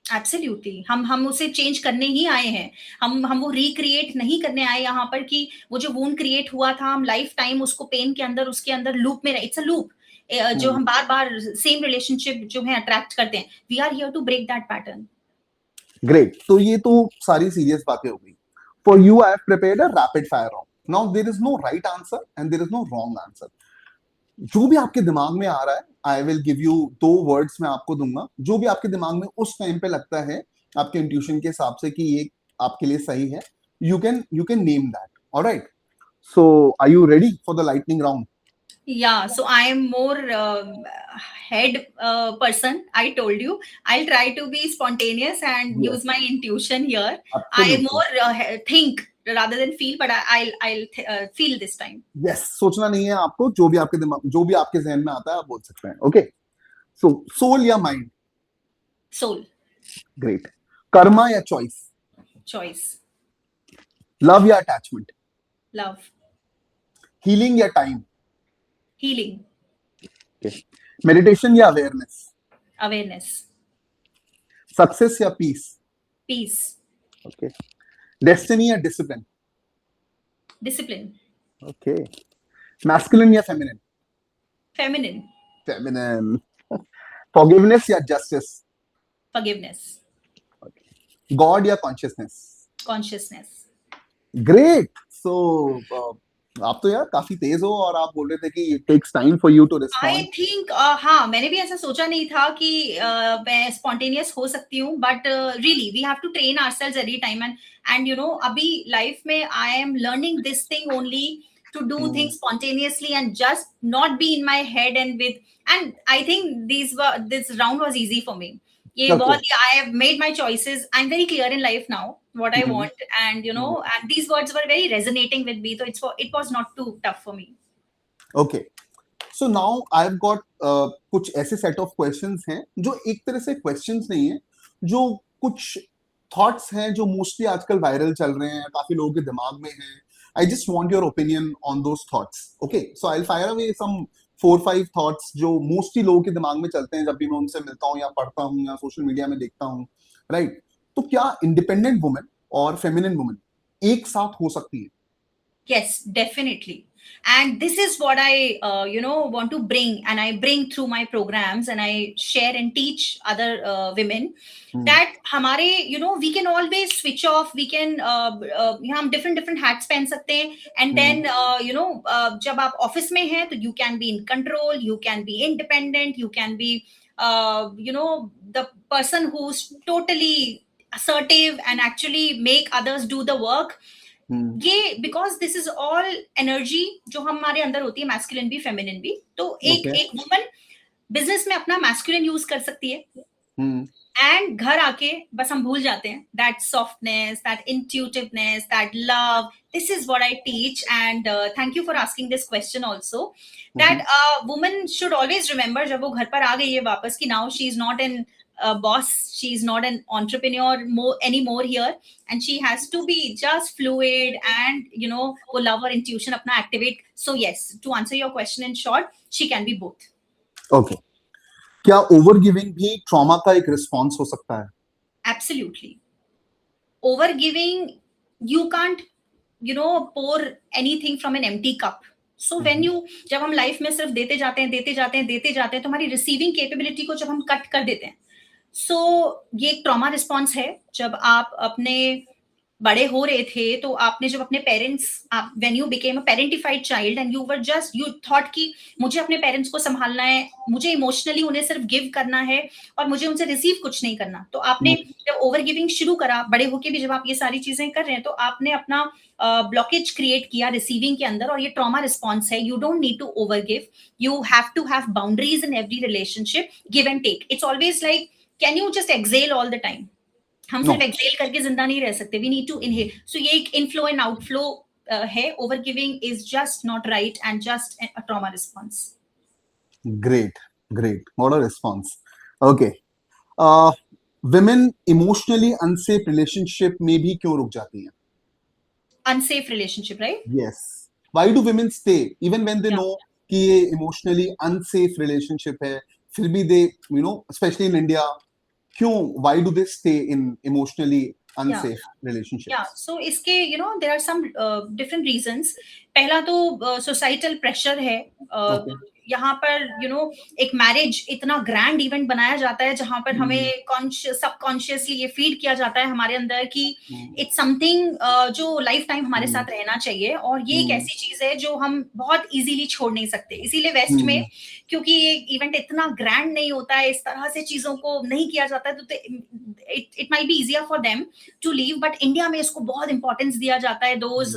एब्सोल्युटली. हम उसे चेंज करने ही आए हैं. हम वो रिक्रिएट नहीं करने आए यहाँ पर कि वो जो वुंड क्रिएट हुआ था हम लाइफ टाइम उसको पेन के अंदर उसके अंदर लूप में, इट्स अ लूप जो हम बार बार सेम रिलेशनशिप जो है अट्रैक्ट करते हैं. We are here to break that pattern. Great. तो ये तो सारी सीरियस बातें हो गई. For you I have prepared a rapid fire round. Now there is no right answer and there is no wrong answer. जो भी आपके दिमाग में आ रहा है, I will give you 2 words मैं आपको दूंगा. जो भी आपके दिमाग में उस टाइम पे लगता है आपके इंट्यूशन के हिसाब से कि ये आपके लिए सही है, you can name that. Alright. So are you ready for the lightning round? Yeah, so I am more head person. I told you I'll try to be spontaneous and use my intuition here. I more think rather than feel, but I'll feel this time. Yes, सोचना नहीं है आपको. जो भी आपके जहन में आता है आप बोल सकते हैं. ओके. सो सोल या माइंड? सोल. ग्रेट. कर्मा या चॉइस? Choice. लव या अटैचमेंट? Love. हीलिंग या टाइम? Healing. मेडिटेशन या अवेयरनेस? Awareness. सक्सेस या पीस? Peace. ओके. डेस्टिनी या डिसिप्लिन? Discipline. ओके. मैस्कुलिन या फेमिनिन? Feminine. फेमिनिन. फॉरगिवनेस या जस्टिस? Forgiveness. गॉड या कॉन्शियसनेस? Consciousness. ग्रेट. सो आप तो यार काफी तेज हो, और आप बोल रहे थे कि it takes time for you to I respond. Think हाँ, मैंने भी ऐसा सोचा नहीं था कि मैं स्पॉन्टेनियस हो सकती हूँ, but really we have to train ourselves every time. And you know, अभी लाइफ में I am learning this thing only to do things spontaneously and just not be in my head and with. And I think this round was easy for me. ये Okay. बहुत, I have made my choices. I am very clear in life now what I want, and you know, and these words were very resonating with me, so it was not too tough for me. Okay. So now I have got कुछ ऐसे set of questions हैं जो एक तरह से questions नहीं है, जो कुछ थॉट्स हैं जो मोस्टली आजकल वायरल चल रहे हैं, काफी लोगों के दिमाग में हैं. I just want your opinion on those thoughts. Okay, so I will fire away some 4-5 thoughts जो मोस्टली लोगों के दिमाग में चलते हैं जब भी मैं उनसे मिलता हूँ या पढ़ता हूँ या सोशल मीडिया में देखता हूँ, राइट? तो क्या इंडिपेंडेंट वुमेन और फेमिनिन वुमेन एक साथ हो सकती है? Yes, definitely. And this is what I want to bring, and I bring through my programs, and I share and teach other women that हमारे, you know, we can always switch off. We can हम different hats पहन सकते हैं, and then जब आप office में हैं तो you can be in control, you can be independent, you can be the person who's totally assertive and actually make others do the work. ये because this is all energy जो हमारे अंदर होती है, मैस्कुलिन भी फेमिनिन भी. तो एक वुमन बिजनेस में अपना मैस्कुलिन यूज कर सकती है, एंड घर आके बस हम भूल जाते हैं that softness, that intuitiveness, that love. This is what I teach, and thank you for asking this question also. That woman should always remember जब वो घर पर आ गई है वापस, कि now she is not an boss, she's not an entrepreneur anymore here, and she has to be just fluid and वो love और intuition अपना activate. So yes, to answer your question in short, she can be both. Okay. क्या over giving भी trauma का एक response हो सकता है? Absolutely. Over giving, you can't pour anything from an empty cup. So when जब हम life में सिर्फ देते जाते हैं तो हमारी रिसीविंग कैपेबिलिटी को जब हम कट कर देते हैं, ये एक ट्रॉमा रिस्पॉन्स है. जब आप अपने बड़े हो रहे थे तो आपने जब अपने parents, when you became a parentified child and you thought कि मुझे अपने पेरेंट्स को संभालना है, मुझे इमोशनली उन्हें सिर्फ गिव करना है और मुझे उनसे रिसीव कुछ नहीं करना. तो आपने जब ओवर गिविंग शुरू करा, बड़े होके भी जब आप ये सारी चीजें कर रहे हैं, तो आपने अपना ब्लॉकेज क्रिएट किया रिसीविंग के अंदर, और ये ट्रॉमा रिस्पॉन्स है. You don't need to over give, you have to have boundaries in every relationship, give and take. It's always like, can you just exhale all the time? हम सिर्फ exhale करके जिंदा नहीं रह सकते, we need to inhale. So ये एक inflow and outflow है. Over giving is just not right and just a trauma response. Great, great, what a response. Okay, women emotionally unsafe relationship में भी क्यों रुक जाती हैं? Unsafe relationship, right? Yes. Why do women stay even when they know कि ये emotionally unsafe relationship है, फिर भी दे स्पेशली इन इंडिया, क्यों, why do they stay in emotionally unsafe relationships? Yeah, so इसके there are some different reasons. पहला तो societal pressure है. यहाँ पर एक मैरिज इतना ग्रैंड इवेंट बनाया जाता है जहां पर हमें सबकॉन्शियसली ये फीड किया जाता है हमारे अंदर कि इट्स समथिंग जो लाइफ टाइम हमारे साथ रहना चाहिए, और ये एक ऐसी चीज है जो हम बहुत इजीली छोड़ नहीं सकते. इसीलिए वेस्ट में, क्योंकि ये इवेंट इतना ग्रैंड नहीं होता है, इस तरह से चीजों को नहीं किया जाता है, तो it might be easier for them to leave. But India में इसको बहुत इंपॉर्टेंस दिया जाता है, दोज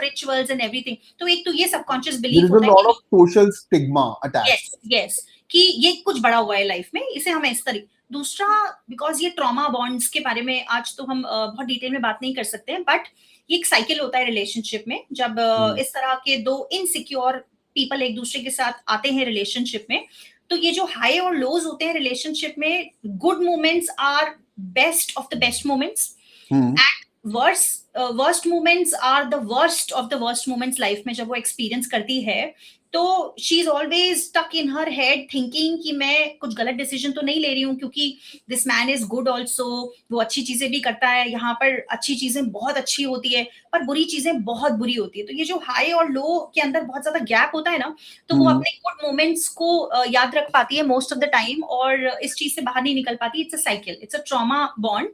रिचुअल्स एंड एवरीथिंग. तो एक तो ये सबकॉन्शियस बिलीफ होता है, lot of social stigma attached. Yes, कि ये कुछ बड़ा हुआ है लाइफ में, इसे हमें इस तरीके. दूसरा, बिकॉज ये ट्रॉमा बॉन्ड्स के बारे में आज तो हम बहुत डिटेल में बात नहीं कर सकते हैं, बट ये एक साइकिल होता है रिलेशनशिप में. जब इस तरह के दो इनसिक्योर पीपल एक दूसरे के साथ आते हैं रिलेशनशिप में, तो ये जो हाई और लोज होते हैं रिलेशनशिप में, good moments are best of the best moments, hmm and worst moments are the worst of the worst moments life में जब वो एक्सपीरियंस करती है। तो she is always stuck in her head thinking कि मैं कुछ गलत डिसीजन तो नहीं ले रही हूँ, क्योंकि this man is good also, वो अच्छी चीजें भी करता है, यहाँ पर अच्छी चीजें बहुत अच्छी होती है पर बुरी चीजें बहुत बुरी होती है। तो ये जो हाई और लो के अंदर बहुत ज्यादा गैप होता है ना, तो वो अपने गुड मोमेंट्स को याद रख पाती है मोस्ट ऑफ द टाइम, और इस चीज से बाहर नहीं निकल पाती। It's a cycle, it's a trauma bond,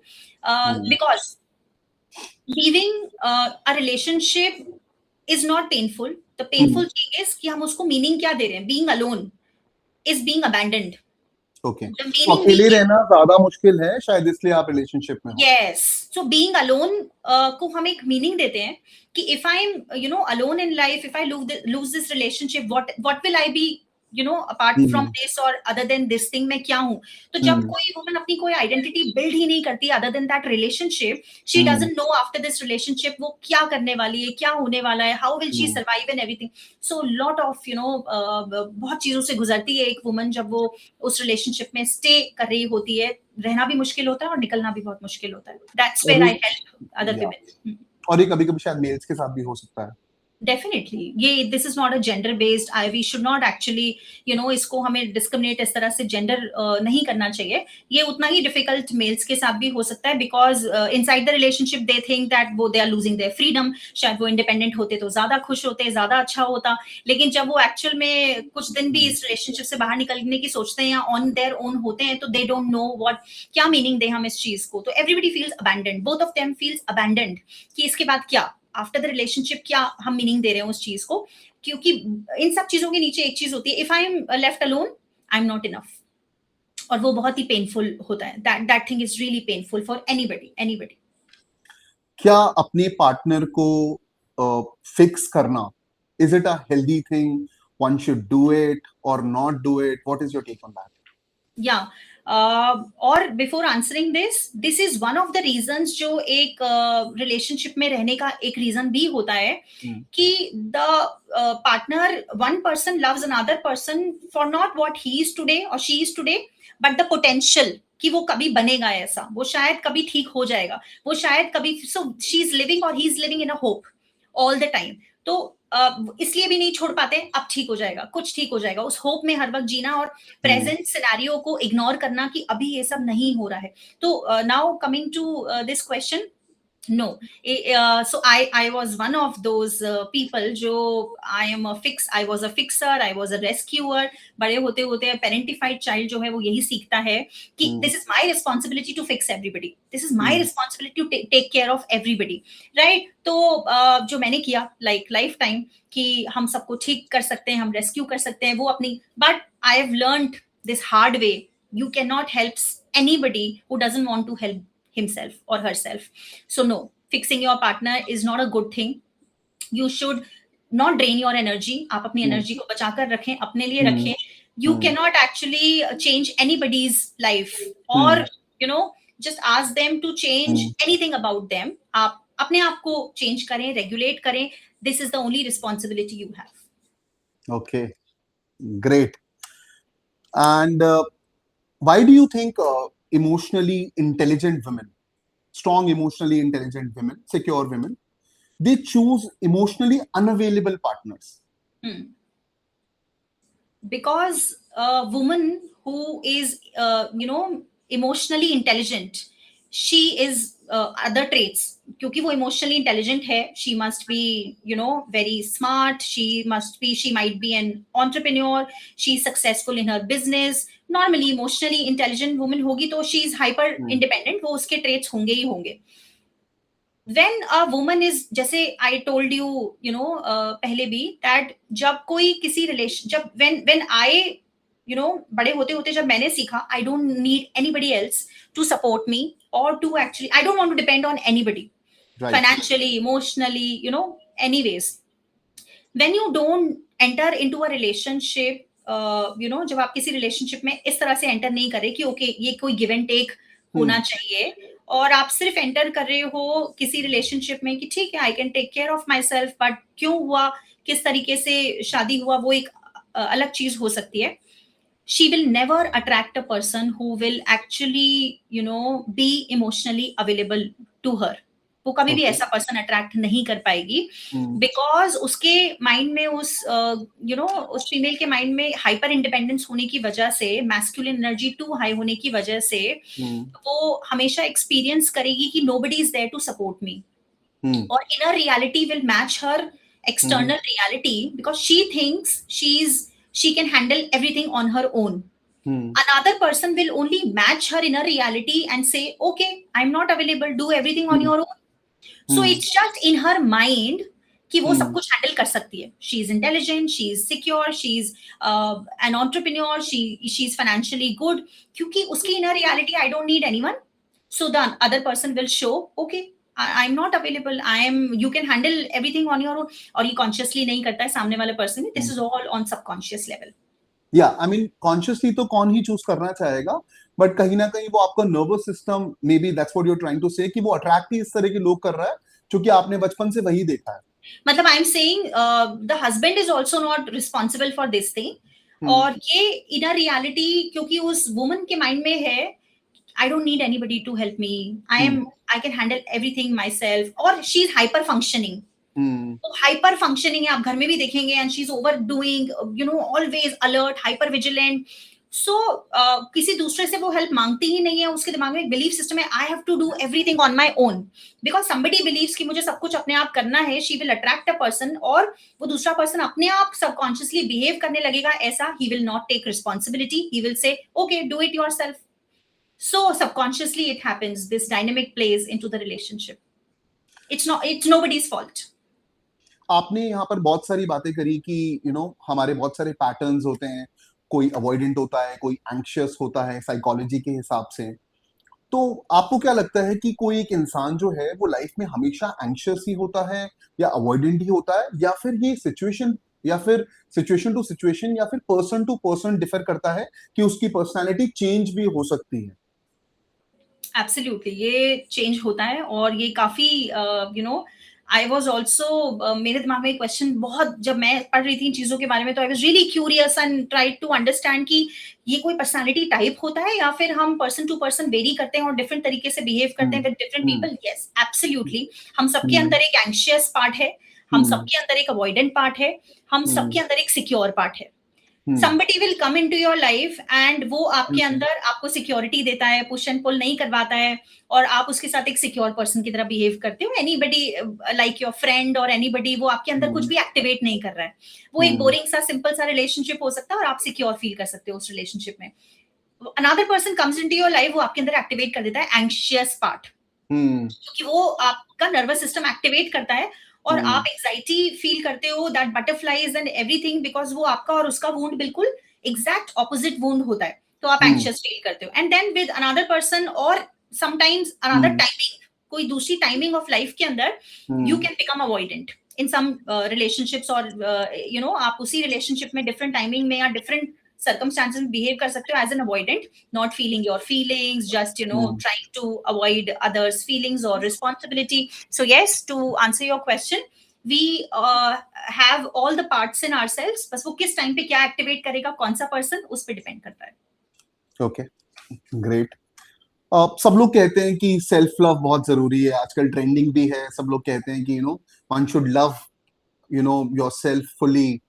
because leaving a relationship is not painful. The painful thing is कि हम उसको meaning क्या दे रहे हैं. Being alone is being abandoned. Okay, The तो meaning अकेले being, रहना ज्यादा मुश्किल है शायद, इसलिए आप रिलेशनशिप में हो। yes. So being alone को हम एक meaning देते हैं कि if I'm alone in life, if I lose this relationship, what will I be, apart from this or other than this thing, मैं क्या हूँ? तो जब कोई woman अपनी कोई identity build ही नहीं करती other than that relationship, she doesn't know after this relationship वो क्या करने वाली है, क्या होने वाला है, how will she survive and everything. So lot of बहुत चीजों से गुजरती है एक woman जब वो उस relationship में stay कर रही होती है। रहना भी मुश्किल होता है और निकलना भी बहुत मुश्किल होता है। That's where I help other women. और ये कभी-कभी शायद मेल्स के साथ भी हो सकता है। डेफिनेटली ये this is not a gender based, I we should not actually इसको हमें डिस्क्रिमिनेट इस तरह से जेंडर नहीं करना चाहिए। ये उतना ही डिफिकल्ट मेल्स के साथ भी हो सकता है, because inside the relationship they think that वो they are losing their freedom. शायद वो इंडिपेंडेंट होते तो ज्यादा खुश होते, ज्यादा अच्छा होता, लेकिन जब वो एक्चुअल में कुछ दिन भी इस रिलेशनशिप से बाहर निकलने की सोचते हैं या ऑन देयर ओन होते हैं, तो दे डोंट नो व्हाट क्या मीनिंग दे हम इस चीज को। तो everybody feels abandoned, both of them feels abandoned कि इसके बाद क्या, आफ्टर द रिलेशनशिप क्या हम मीनिंग दे रहे हैं उस चीज को। क्योंकि इन सब चीजों के नीचे एक चीज होती है, if I am left alone I am not enough, और वो बहुत ही पेनफुल होता है। That thing is really painful for anybody. क्या अपने पार्टनर को फिक्स करना, is it a healthy thing, one should do it और not do it? What is your take on that? या और before answering this is one of the reasons जो एक relationship में रहने का एक रीजन भी होता है कि the partner, one person loves another person for not what he is today और she is today, but the potential कि वो कभी बनेगा ऐसा, वो शायद कभी ठीक हो जाएगा, वो शायद कभी, सो शी इज लिविंग और he is living in a hope all the time. तो इसलिए भी नहीं छोड़ पाते, अब ठीक हो जाएगा, कुछ ठीक हो जाएगा, उस होप में हर वक्त जीना और प्रेजेंट सिनेरियो को इग्नोर करना कि अभी ये सब नहीं हो रहा है। तो now coming to this question, no, so I was one of those people जो I was a fixer, I was a rescuer। बड़े होते होते parentified child जो है वो यही सीखता है कि this is my responsibility to fix everybody, this is my responsibility to take care of everybody, right? तो जो मैंने किया like lifetime कि हम सबको ठीक कर सकते हैं, हम रेस्क्यू कर सकते हैं, वो अपनी, but I have learned this hard way, you cannot help anybody who doesn't want to help himself or herself. So no, fixing your partner is not a good thing. You should not drain your energy. आप अपनी energy को बचाकर रखें, अपने लिए रखें। You cannot actually change anybody's life or just ask them to change anything about them. आप अपने आप को चेंज करें, रेगुलेट करें। This is the only responsibility you have. Okay, great. And why do you think emotionally intelligent women, strong emotionally intelligent women, secure women, they choose emotionally unavailable partners? Because a woman who is emotionally intelligent, she is other traits, क्योंकि वो emotionally intelligent है, she must be very smart, she might be an entrepreneur, she's successful in her business। normally emotionally intelligent woman होगी तो she is hyper independent, वो उसके traits होंगे ही होंगे। when a woman is, जैसे I told you पहले भी, that जब कोई किसी relation, जब when I बड़े होते होते जब मैंने सीखा I don't need anybody else to support me or to actually, I don't want to depend on anybody, right, financially, emotionally, anyways। when you don't enter into a relationship, जब आप किसी relationship में इस तरह से एंटर नहीं कर रहे कि ओके ये कोई गिव एंड टेक होना चाहिए, और आप सिर्फ एंटर कर रहे हो किसी रिलेशनशिप में कि ठीक है I can take care of myself, but क्यों हुआ, किस तरीके से शादी हुआ, वो एक अलग चीज हो सकती है। she will never attract a person who will actually, you know, be emotionally available to her. वो कभी भी Okay. ऐसा पर्सन अट्रैक्ट नहीं कर पाएगी, Hmm. बिकॉज उसके माइंड में उस यू नो उस फीमेल के माइंड में हाइपर इंडिपेंडेंस होने की वजह से, मैस्कुलिन एनर्जी टू हाई होने की वजह से Hmm. वो हमेशा एक्सपीरियंस करेगी कि nobody is there to support me, Hmm. or inner reality will match her Hmm. external reality because she thinks she can handle everything on her own. Hmm. Another person will only match her inner reality and say, okay, I'm not available, do everything on Hmm. your own. So Hmm. it's just in her mind कि वो सब Hmm. कुछ handle कर सकती है. She is intelligent, she is secure, she is an entrepreneur, she is financially good. क्योंकि उसकी inner reality, I don't need anyone. So the other person will show, okay, I'm not available. You can handle everything on your own. और ये consciously नहीं करता है सामने वाले person ने. This is all on subconscious level. या I mean consciously तो कौन ही चूज करना चाहेगा, बट कहीं ना कहीं वो आपका nervous system, maybe that's what you are trying to say, कि वो अट्रैक्ट ही इस तरह के लोग कर रहा है क्योंकि आपने बचपन से वही देखा है. मतलब I am saying the husband is also not responsible for this thing. और ये इनर रियलिटी क्योंकि उस वुमन के माइंड में है, I don't need anybody to help me, I can handle everything myself. और शी इज हाइपर फंक्शनिंग. तो hyper functioning है, आप घर में भी देखेंगे, and she is over doing, you know, always alert, hyper vigilant. So किसी दूसरे से वो हेल्प मांगती ही नहीं है. उसके दिमाग में एक बिलीफ सिस्टम है, I have to do everything on my own, because somebody believes कि मुझे सब कुछ अपने आप करना है. She will attract a person, और वो दूसरा पर्सन अपने आप सबकॉन्शियसली बिहेव करने लगेगा ऐसा. He will not take responsibility, he will say okay do it yourself. So subconsciously it happens, this dynamic plays into the relationship. It's nobody's fault. आपने यहाँ पर बहुत सारी बातें करी कि हमारे बहुत सारे पैटर्न्स होते हैं. कोई अवॉइडेंट होता है, कोई एंक्शियस होता है साइकोलॉजी के हिसाब से. तो आपको क्या लगता है कि कोई एक इंसान जो है वो लाइफ में हमेशा एंक्शियस ही होता है, या अवॉइडेंट ही होता है, या फिर ये सिचुएशन, या फिर सिचुएशन टू सिचुएशन, या फिर पर्सन टू पर्सन डिफर करता है कि उसकी पर्सनालिटी चेंज भी हो सकती है? एब्सोल्युटली ये चेंज होता है, और ये काफी you know I was also, मेरे दिमाग में एक क्वेश्चन बहुत, जब मैं पढ़ रही थी इन चीजों के बारे में, तो I was really curious and try to understand कि ये कोई पर्सनालिटी टाइप होता है या फिर हम पर्सन टू पर्सन वेरी करते हैं और डिफरेंट तरीके से बिहेव करते हैं with different people. Yes, absolutely. हम सबके अंदर एक एंशियस पार्ट है, हम सबके अंदर एक अवॉइडेंट पार्ट है, हम सबके अंदर एक सिक्योर पार्ट है. somebody will come into your life and वो आपके अंदर आपको सिक्योरिटी देता है, पुश एंड पुल नहीं करवाता है, और आप उसके साथ एक सिक्योर पर्सन की तरह बिहेव करते हो. एनीबडी लाइक योर फ्रेंड और एनीबडी, वो आपके अंदर कुछ भी एक्टिवेट नहीं कर रहा है. वो एक बोरिंग सा सिंपल सा रिलेशनशिप हो सकता है और आप सिक्योर फील कर सकते हो उस रिलेशनशिप में. Another person comes into your life, वो आपके अंदर एक्टिवेट कर देता है एंग्शियस पार्ट, क्योंकि वो आपका नर्वस सिस्टम एक्टिवेट करता है और आप एंजाइटी फील करते हो, that butterflies and everything, because वो आपका और उसका वुंड बिल्कुल एग्जैक्ट ऑपोजिट वुंड होता है, तो आप एंग्शियस फील करते हो. And then with another person और समटाइम्स अनदर टाइमिंग, कोई दूसरी टाइमिंग ऑफ लाइफ के अंदर, you can become avoidant in some relationships, और यू नो आप उसी रिलेशनशिप में डिफरेंट टाइमिंग में या डिफरेंट circumstances में behave कर सकते हो as an avoidant, not feeling your feelings, just trying to avoid others' feelings or responsibility. So yes, to answer your question, we have all the parts in ourselves. बस वो किस time पे क्या activate करेगा कौन सा पर्सन, उस पे डिपेंड करता है. Okay, great. सब लोग कहते हैं कि सेल्फ लव बहुत जरूरी है, आजकल ट्रेंडिंग भी है. सब लोग कहते हैं कि one should love yourself fully.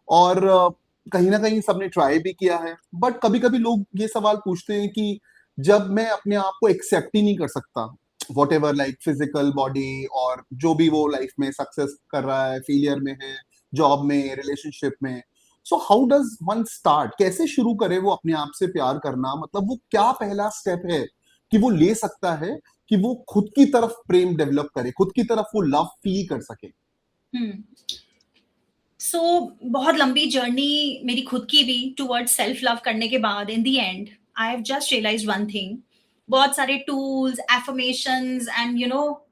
और कहीं ना कहीं सबने ट्राई भी किया है, बट कभी कभी लोग ये सवाल पूछते हैं कि जब मैं अपने आप को एक्सेप्ट ही नहीं कर सकता, what ever, like physical body, और जो भी वो लाइफ में सक्सेस कर रहा है, फेलियर में है, जॉब में, रिलेशनशिप में, so how does one start? कैसे शुरू करे वो अपने आप से प्यार करना? मतलब वो क्या पहला स्टेप है कि वो ले सकता है कि वो खुद की तरफ प्रेम डेवलप करे, खुद की तरफ वो लव फील कर सके? सो बहुत लंबी जर्नी मेरी खुद की भी टुवर्ड्स सेल्फ लव करने के बाद, in the end I have just realized one thing. बहुत सारे टूल्स, एफर्मेशंस एंड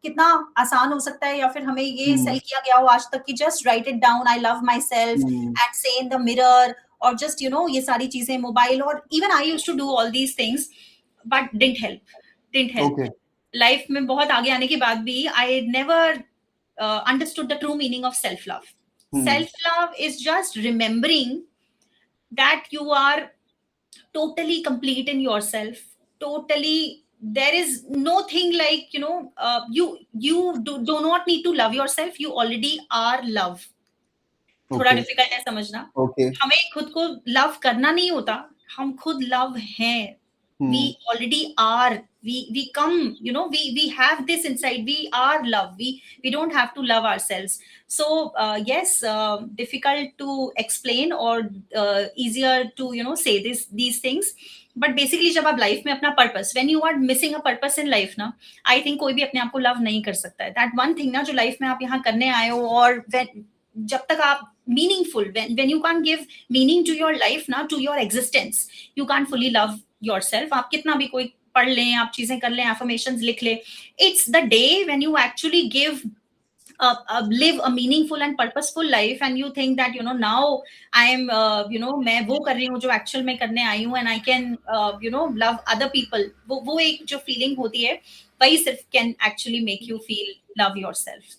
कितना आसान हो सकता है, या फिर हमें ये सेल किया गया हो आज तक कि just write it down, I love myself and say in the mirror, और जस्ट ये सारी चीजें, मोबाइल, और even I used to do all these things, but didn't help. लाइफ में बहुत आगे आने के बाद भी I never understood the true meaning of self love. Self love is just remembering that you are totally complete in yourself, totally. There is no thing like, you do not need to love yourself, you already are love. थोड़ा okay, difficult है समझना। Okay. हमें खुद को love करना नहीं होता, हम खुद लव हैं। We hmm, already are. We come, we have this inside. We are love. We don't have to love ourselves. So yes, difficult to explain or easier to say these things. But basically जब आप life में अपना purpose, when you are missing a purpose in life ना, I think कोई भी अपने आप को लव नहीं कर सकता है। दैट वन थिंग ना जो लाइफ में आप यहाँ करने आए हो, और जब तक आप meaningful, when you can't give meaning to your life ना, to your existence, you can't fully love yourself. आप कितना भी कोई पढ़ लें, आप चीजें कर लें, affirmations लिख लें, it's the day when you actually live a meaningful and purposeful life, and you think that now I am मैं वो कर रही हूँ जो एक्चुअल में करने आई हूँ, and I can love other people. वो एक जो फीलिंग होती है, वही सिर्फ can actually make you feel love yourself.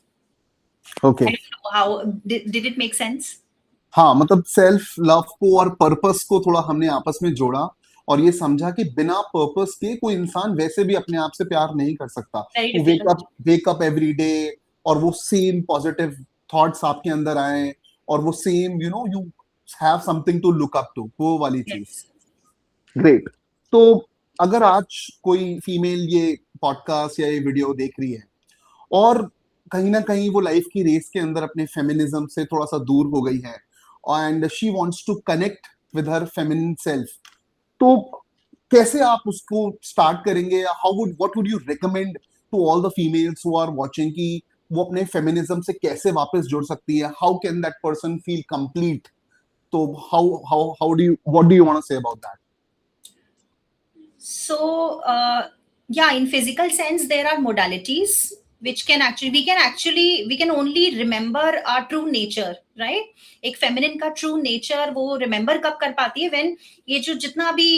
Okay. I don't know how did it make sense? हाँ, मतलब सेल्फ लव को और पर्पस को थोड़ा हमने आपस में जोड़ा और ये समझा कि बिना पर्पस के कोई इंसान वैसे भी अपने आप से प्यार नहीं कर सकता। Very वो difficult. Wake up every day और वो सेम पॉजिटिव थॉट्स आपके अंदर आए और वो same you have something to look up to, वो वाली चीज। Yes. ग्रेट। तो अगर आज कोई फीमेल ये पॉडकास्ट या ये वीडियो देख रही है और कहीं ना कहीं वो लाइफ की रेस के अंदर अपने फेमिनिज्म से थोड़ा सा दूर हो गई है and she wants to connect with her feminine self, तो कैसे आप उसको स्टार्ट करेंगे? How would what would you recommend to all the females who are watching कि वो अपने फेमिनिज्म से कैसे वापस जुड़ सकती है? How can that person feel complete? तो how do you what do you want to say about that? So, yeah, in physical sense, there are modalities which we can only remember our true nature, right? एक feminine का true nature वो remember कब कर पाती है? When ये जो जितना भी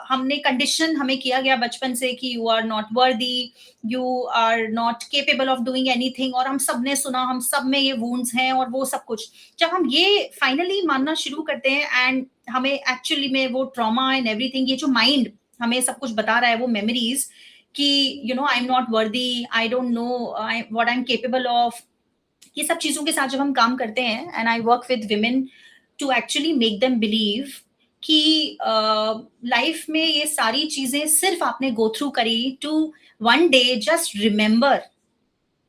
हमने condition हमें किया गया बचपन से कि you are not worthy, you are not capable of doing anything, और हम सब ने सुना, हम सब में ये wounds हैं और वो सब कुछ, जब हम ये finally मानना शुरू करते हैं and हमें actually में वो trauma and everything, ये जो mind हमें सब कुछ बता रहा है, वो मेमोरीज कि आई am not worthy, I don't know what I am capable of, ये सब चीजों के साथ जब हम काम करते हैं, and I work with women to actually make them believe कि लाइफ में ये सारी चीजें सिर्फ आपने गो थ्रू करी to one day just remember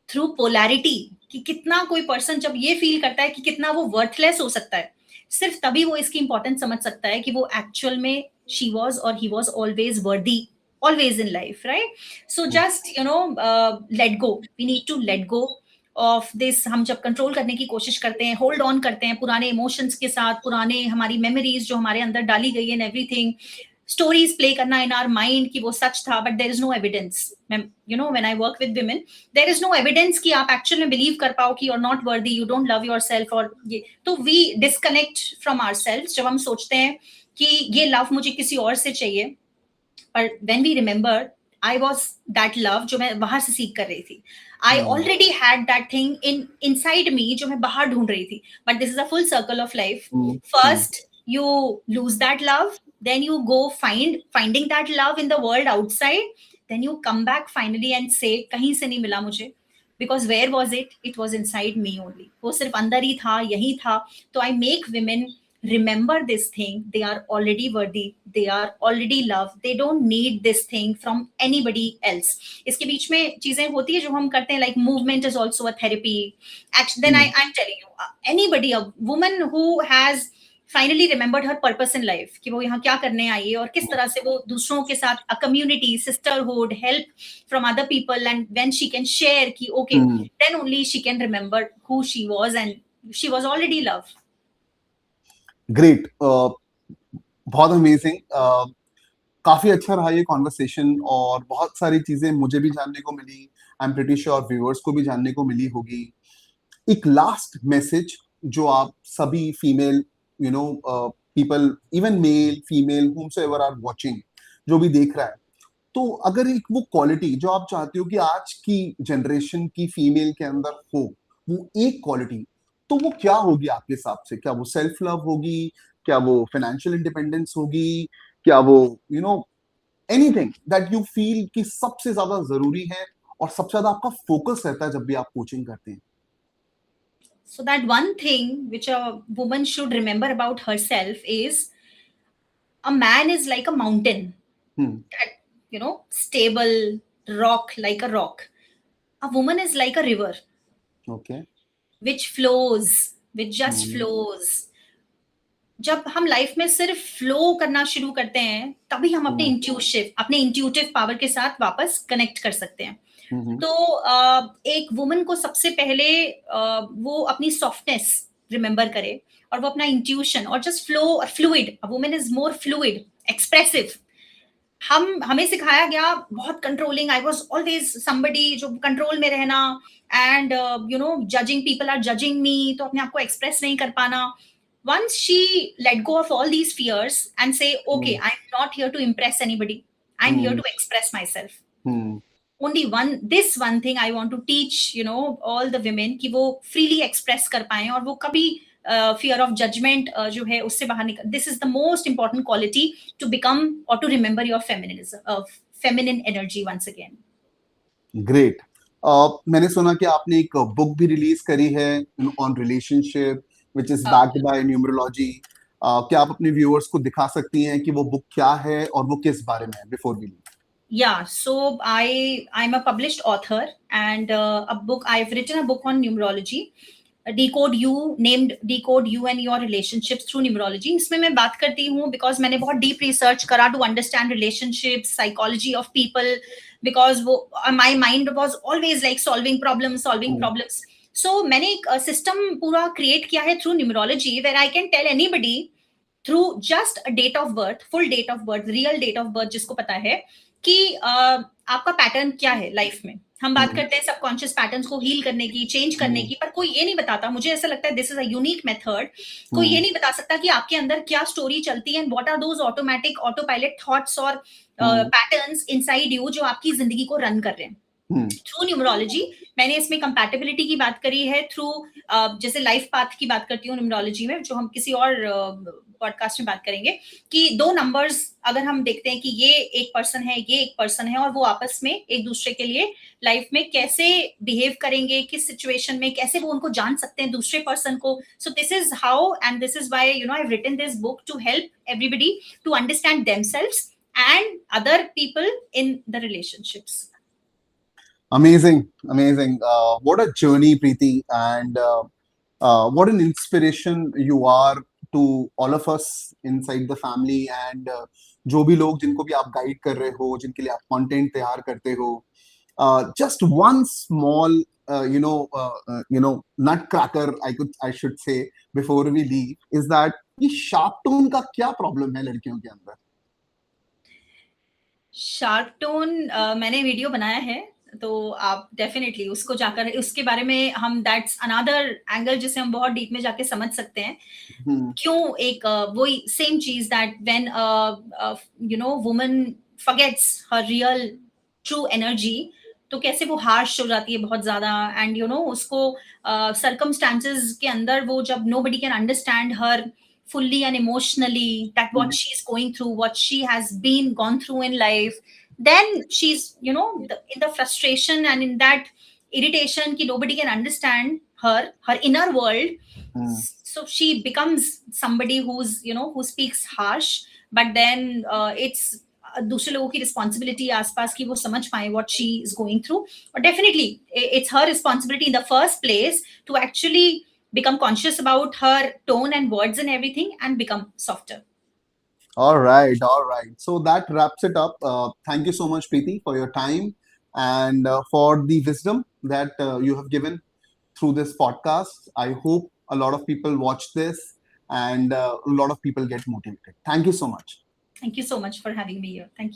through polarity, कि कितना कोई पर्सन जब ये फील करता है कि कितना वो वर्थलेस हो सकता है, सिर्फ तभी वो इसकी इंपॉर्टेंस समझ सकता है कि वो एक्चुअल में she was or he was always worthy, always in life, right? So just let go. We need to let go of this. हम जब कंट्रोल करने की कोशिश करते हैं, होल्ड ऑन करते हैं पुराने इमोशंस के साथ, पुराने हमारी मेमोरीज जो हमारे अंदर डाली गई है, एवरीथिंग स्टोरीज प्ले करना इन आवर माइंड कि वो सच था, but there is no evidence. When I work with women, there is no evidence कि आप एक्चुअल में बिलीव कर पाओ कि you are not worthy, you don't love yourself, और ये तो वी डिस्कनेक्ट फ्रॉम आवरसेल्व्स जब हम सोचते हैं कि ये लव मुझे किसी और से चाहिए। पर when we remember, I was that love जो मैं बाहर से सीख कर रही थी, I already had that thing inside me जो मैं बाहर ढूंढ रही थी। But this is a full circle of life. First you lose that love, then you go finding that love in the world outside, then you come back finally and say कहीं से नहीं मिला मुझे, because where was it? It was inside me only. वो सिर्फ अंदर ही था, यही था। तो I make women remember this thing. They are already worthy, they are already loved, they don't need this thing from anybody else. इसके बीच में चीजें होती है जो हम करते हैं, like movement is also a therapy. Actually, then I'm telling you, anybody, a woman who has finally remembered her purpose in life, कि वो यहाँ क्या करने आई है और किस तरह से वो दूसरों के साथ a community, sisterhood, help from other people, and when she can share कि okay, then only she can remember who she was, and she was already loved. Great, बहुत अमेजिंग। काफी अच्छा रहा ये कॉन्वर्सेशन और बहुत सारी चीजें मुझे भी जानने को मिली, I am pretty sure viewers को भी जानने को मिली होगी। एक लास्ट मैसेज जो आप सभी female people, even male female whomsoever are watching, जो भी देख रहा है, तो अगर एक वो क्वालिटी जो आप चाहते हो कि आज की जनरेशन की फीमेल के अंदर हो, वो एक क्वालिटी, तो वो क्या होगी आपके हिसाब से? क्या वो सेल्फ लव होगी, क्या वो फाइनेंशियल इंडिपेंडेंस होगी, क्या वो एनीथिंग दैट यू फील कि सबसे ज्यादा जरूरी है और सबसे ज्यादा आपका फोकस रहता है जब भी आप कोचिंग करते हैं? So that one thing which a woman should remember about herself is a man is like a mountain, hmm. that, stable rock, like a rock. A woman is like a river okay. which flows, which just flows. जब हम life में सिर्फ flow करना शुरू करते हैं, तभी हम अपने इंट्यूटिव पावर के साथ वापस कनेक्ट कर सकते हैं. तो एक वुमन को सबसे पहले वो अपनी सॉफ्टनेस रिमेंबर करे, और वो अपना इंट्यूशन और जस्ट फ्लो और fluid. A woman is more fluid, expressive. हमें सिखाया गया बहुत controlling. I was always somebody जो कंट्रोल में रहना, and judging, people are judging me, तो अपने आप को एक्सप्रेस नहीं कर पाना. Once she let go of all these fears and say, okay, I'm not here to impress anybody, I'm here to express myself. Only this one thing I want to teach, all the women, कि वो freely express कर पाएं, और वो कभी fear of judgment जो है उससे बाहर निकल. This is the most important quality to become or to remember your feminism, feminine energy once again. Great. मैंने सुना कि आपने एक बुक भी रिलीज करी है on relationship which is backed by numerology. क्या आप अपने व्यूअर्स को दिखा सकती हैं कि वो बुक क्या है और वो किस बारे में है, before we leave? Yeah, so I'm a published author, and I've written a book on numerology, Decode You, named Decode You and Your Relationships Through Numerology. इसमें मैं बात करती हूँ because मैंने बहुत deep research करा to understand relationships, psychology of people, because my mind was always like solving problems. So मैंने एक system पूरा create किया है through numerology, where I can tell anybody through just a date of birth, full date of birth, real date of birth जिसको पता है कि आपका पैटर्न क्या है लाइफ में. हम बात करते हैं सबकॉन्शियस पैटर्न्स को हील करने की, चेंज करने की, पर कोई ये नहीं बताता. मुझे ऐसा लगता है this is a unique method. कोई ये नहीं बता सकता कि आपके अंदर क्या स्टोरी चलती है, and what are those automatic auto pilot thoughts और पैटर्न्स इनसाइड यू जो आपकी जिंदगी को रन कर रहे हैं. थ्रू न्यूमरोलॉजी मैंने इसमें कंपैटिबिलिटी की बात करी है, थ्रू जैसे लाइफ पाथ की बात करती हूँ न्यूमरोलॉजी में, जो हम किसी और पॉडकास्ट में बात करेंगे, कि 2 नंबर्स अगर हम देखते हैं कि ये एक पर्सन है, ये एक पर्सन है, और वो आपस में एक दूसरे के लिए लाइफ में कैसे बिहेव करेंगे, किस सिचुएशन में कैसे वो उनको जान सकते हैं दूसरे पर्सन को. So this is how, and this is why I have written this book, to help everybody to understand themselves and other people in the relationships. Amazing. What a journey, Preeti, and what an inspiration you are to all of us inside the family, and जो भी लोग जिनको भी आप guide कर रहे हो, जिनके लिए आप कंटेंट तैयार करते हो. Just one small nutcracker I should say before we leave is that ये sharp tone का क्या प्रॉब्लम है लड़कियों के अंदर? शार्प टोन मैंने वीडियो बनाया है, तो आप डेफिनेटली उसको जाकर उसके बारे में हम दैट्स अनदर एंगल जिसे हम बहुत डीप में जाके समझ सकते हैं. क्यों एक वही सेम चीज that when woman forgets her real true energy, तो कैसे वो हार्श हो जाती है बहुत ज्यादा, एंड उसको सर्कमस्टांसेस के अंदर वो जब nobody can understand her fully and emotionally, that what she's going through, what she has gone through in life, then she's in the frustration and in that irritation ki nobody can understand her inner world. So she becomes somebody who's who speaks harsh, but then it's दूसरे लोगों की responsibility आसपास की वो समझ पाए what she is going through. But definitely it's her responsibility in the first place to actually become conscious about her tone and words and everything, and become softer. All right. So that wraps it up. Thank you so much, Preeti, for your time and for the wisdom that you have given through this podcast. I hope a lot of people watch this and a lot of people get motivated. Thank you so much. Thank you so much for having me here. Thank you.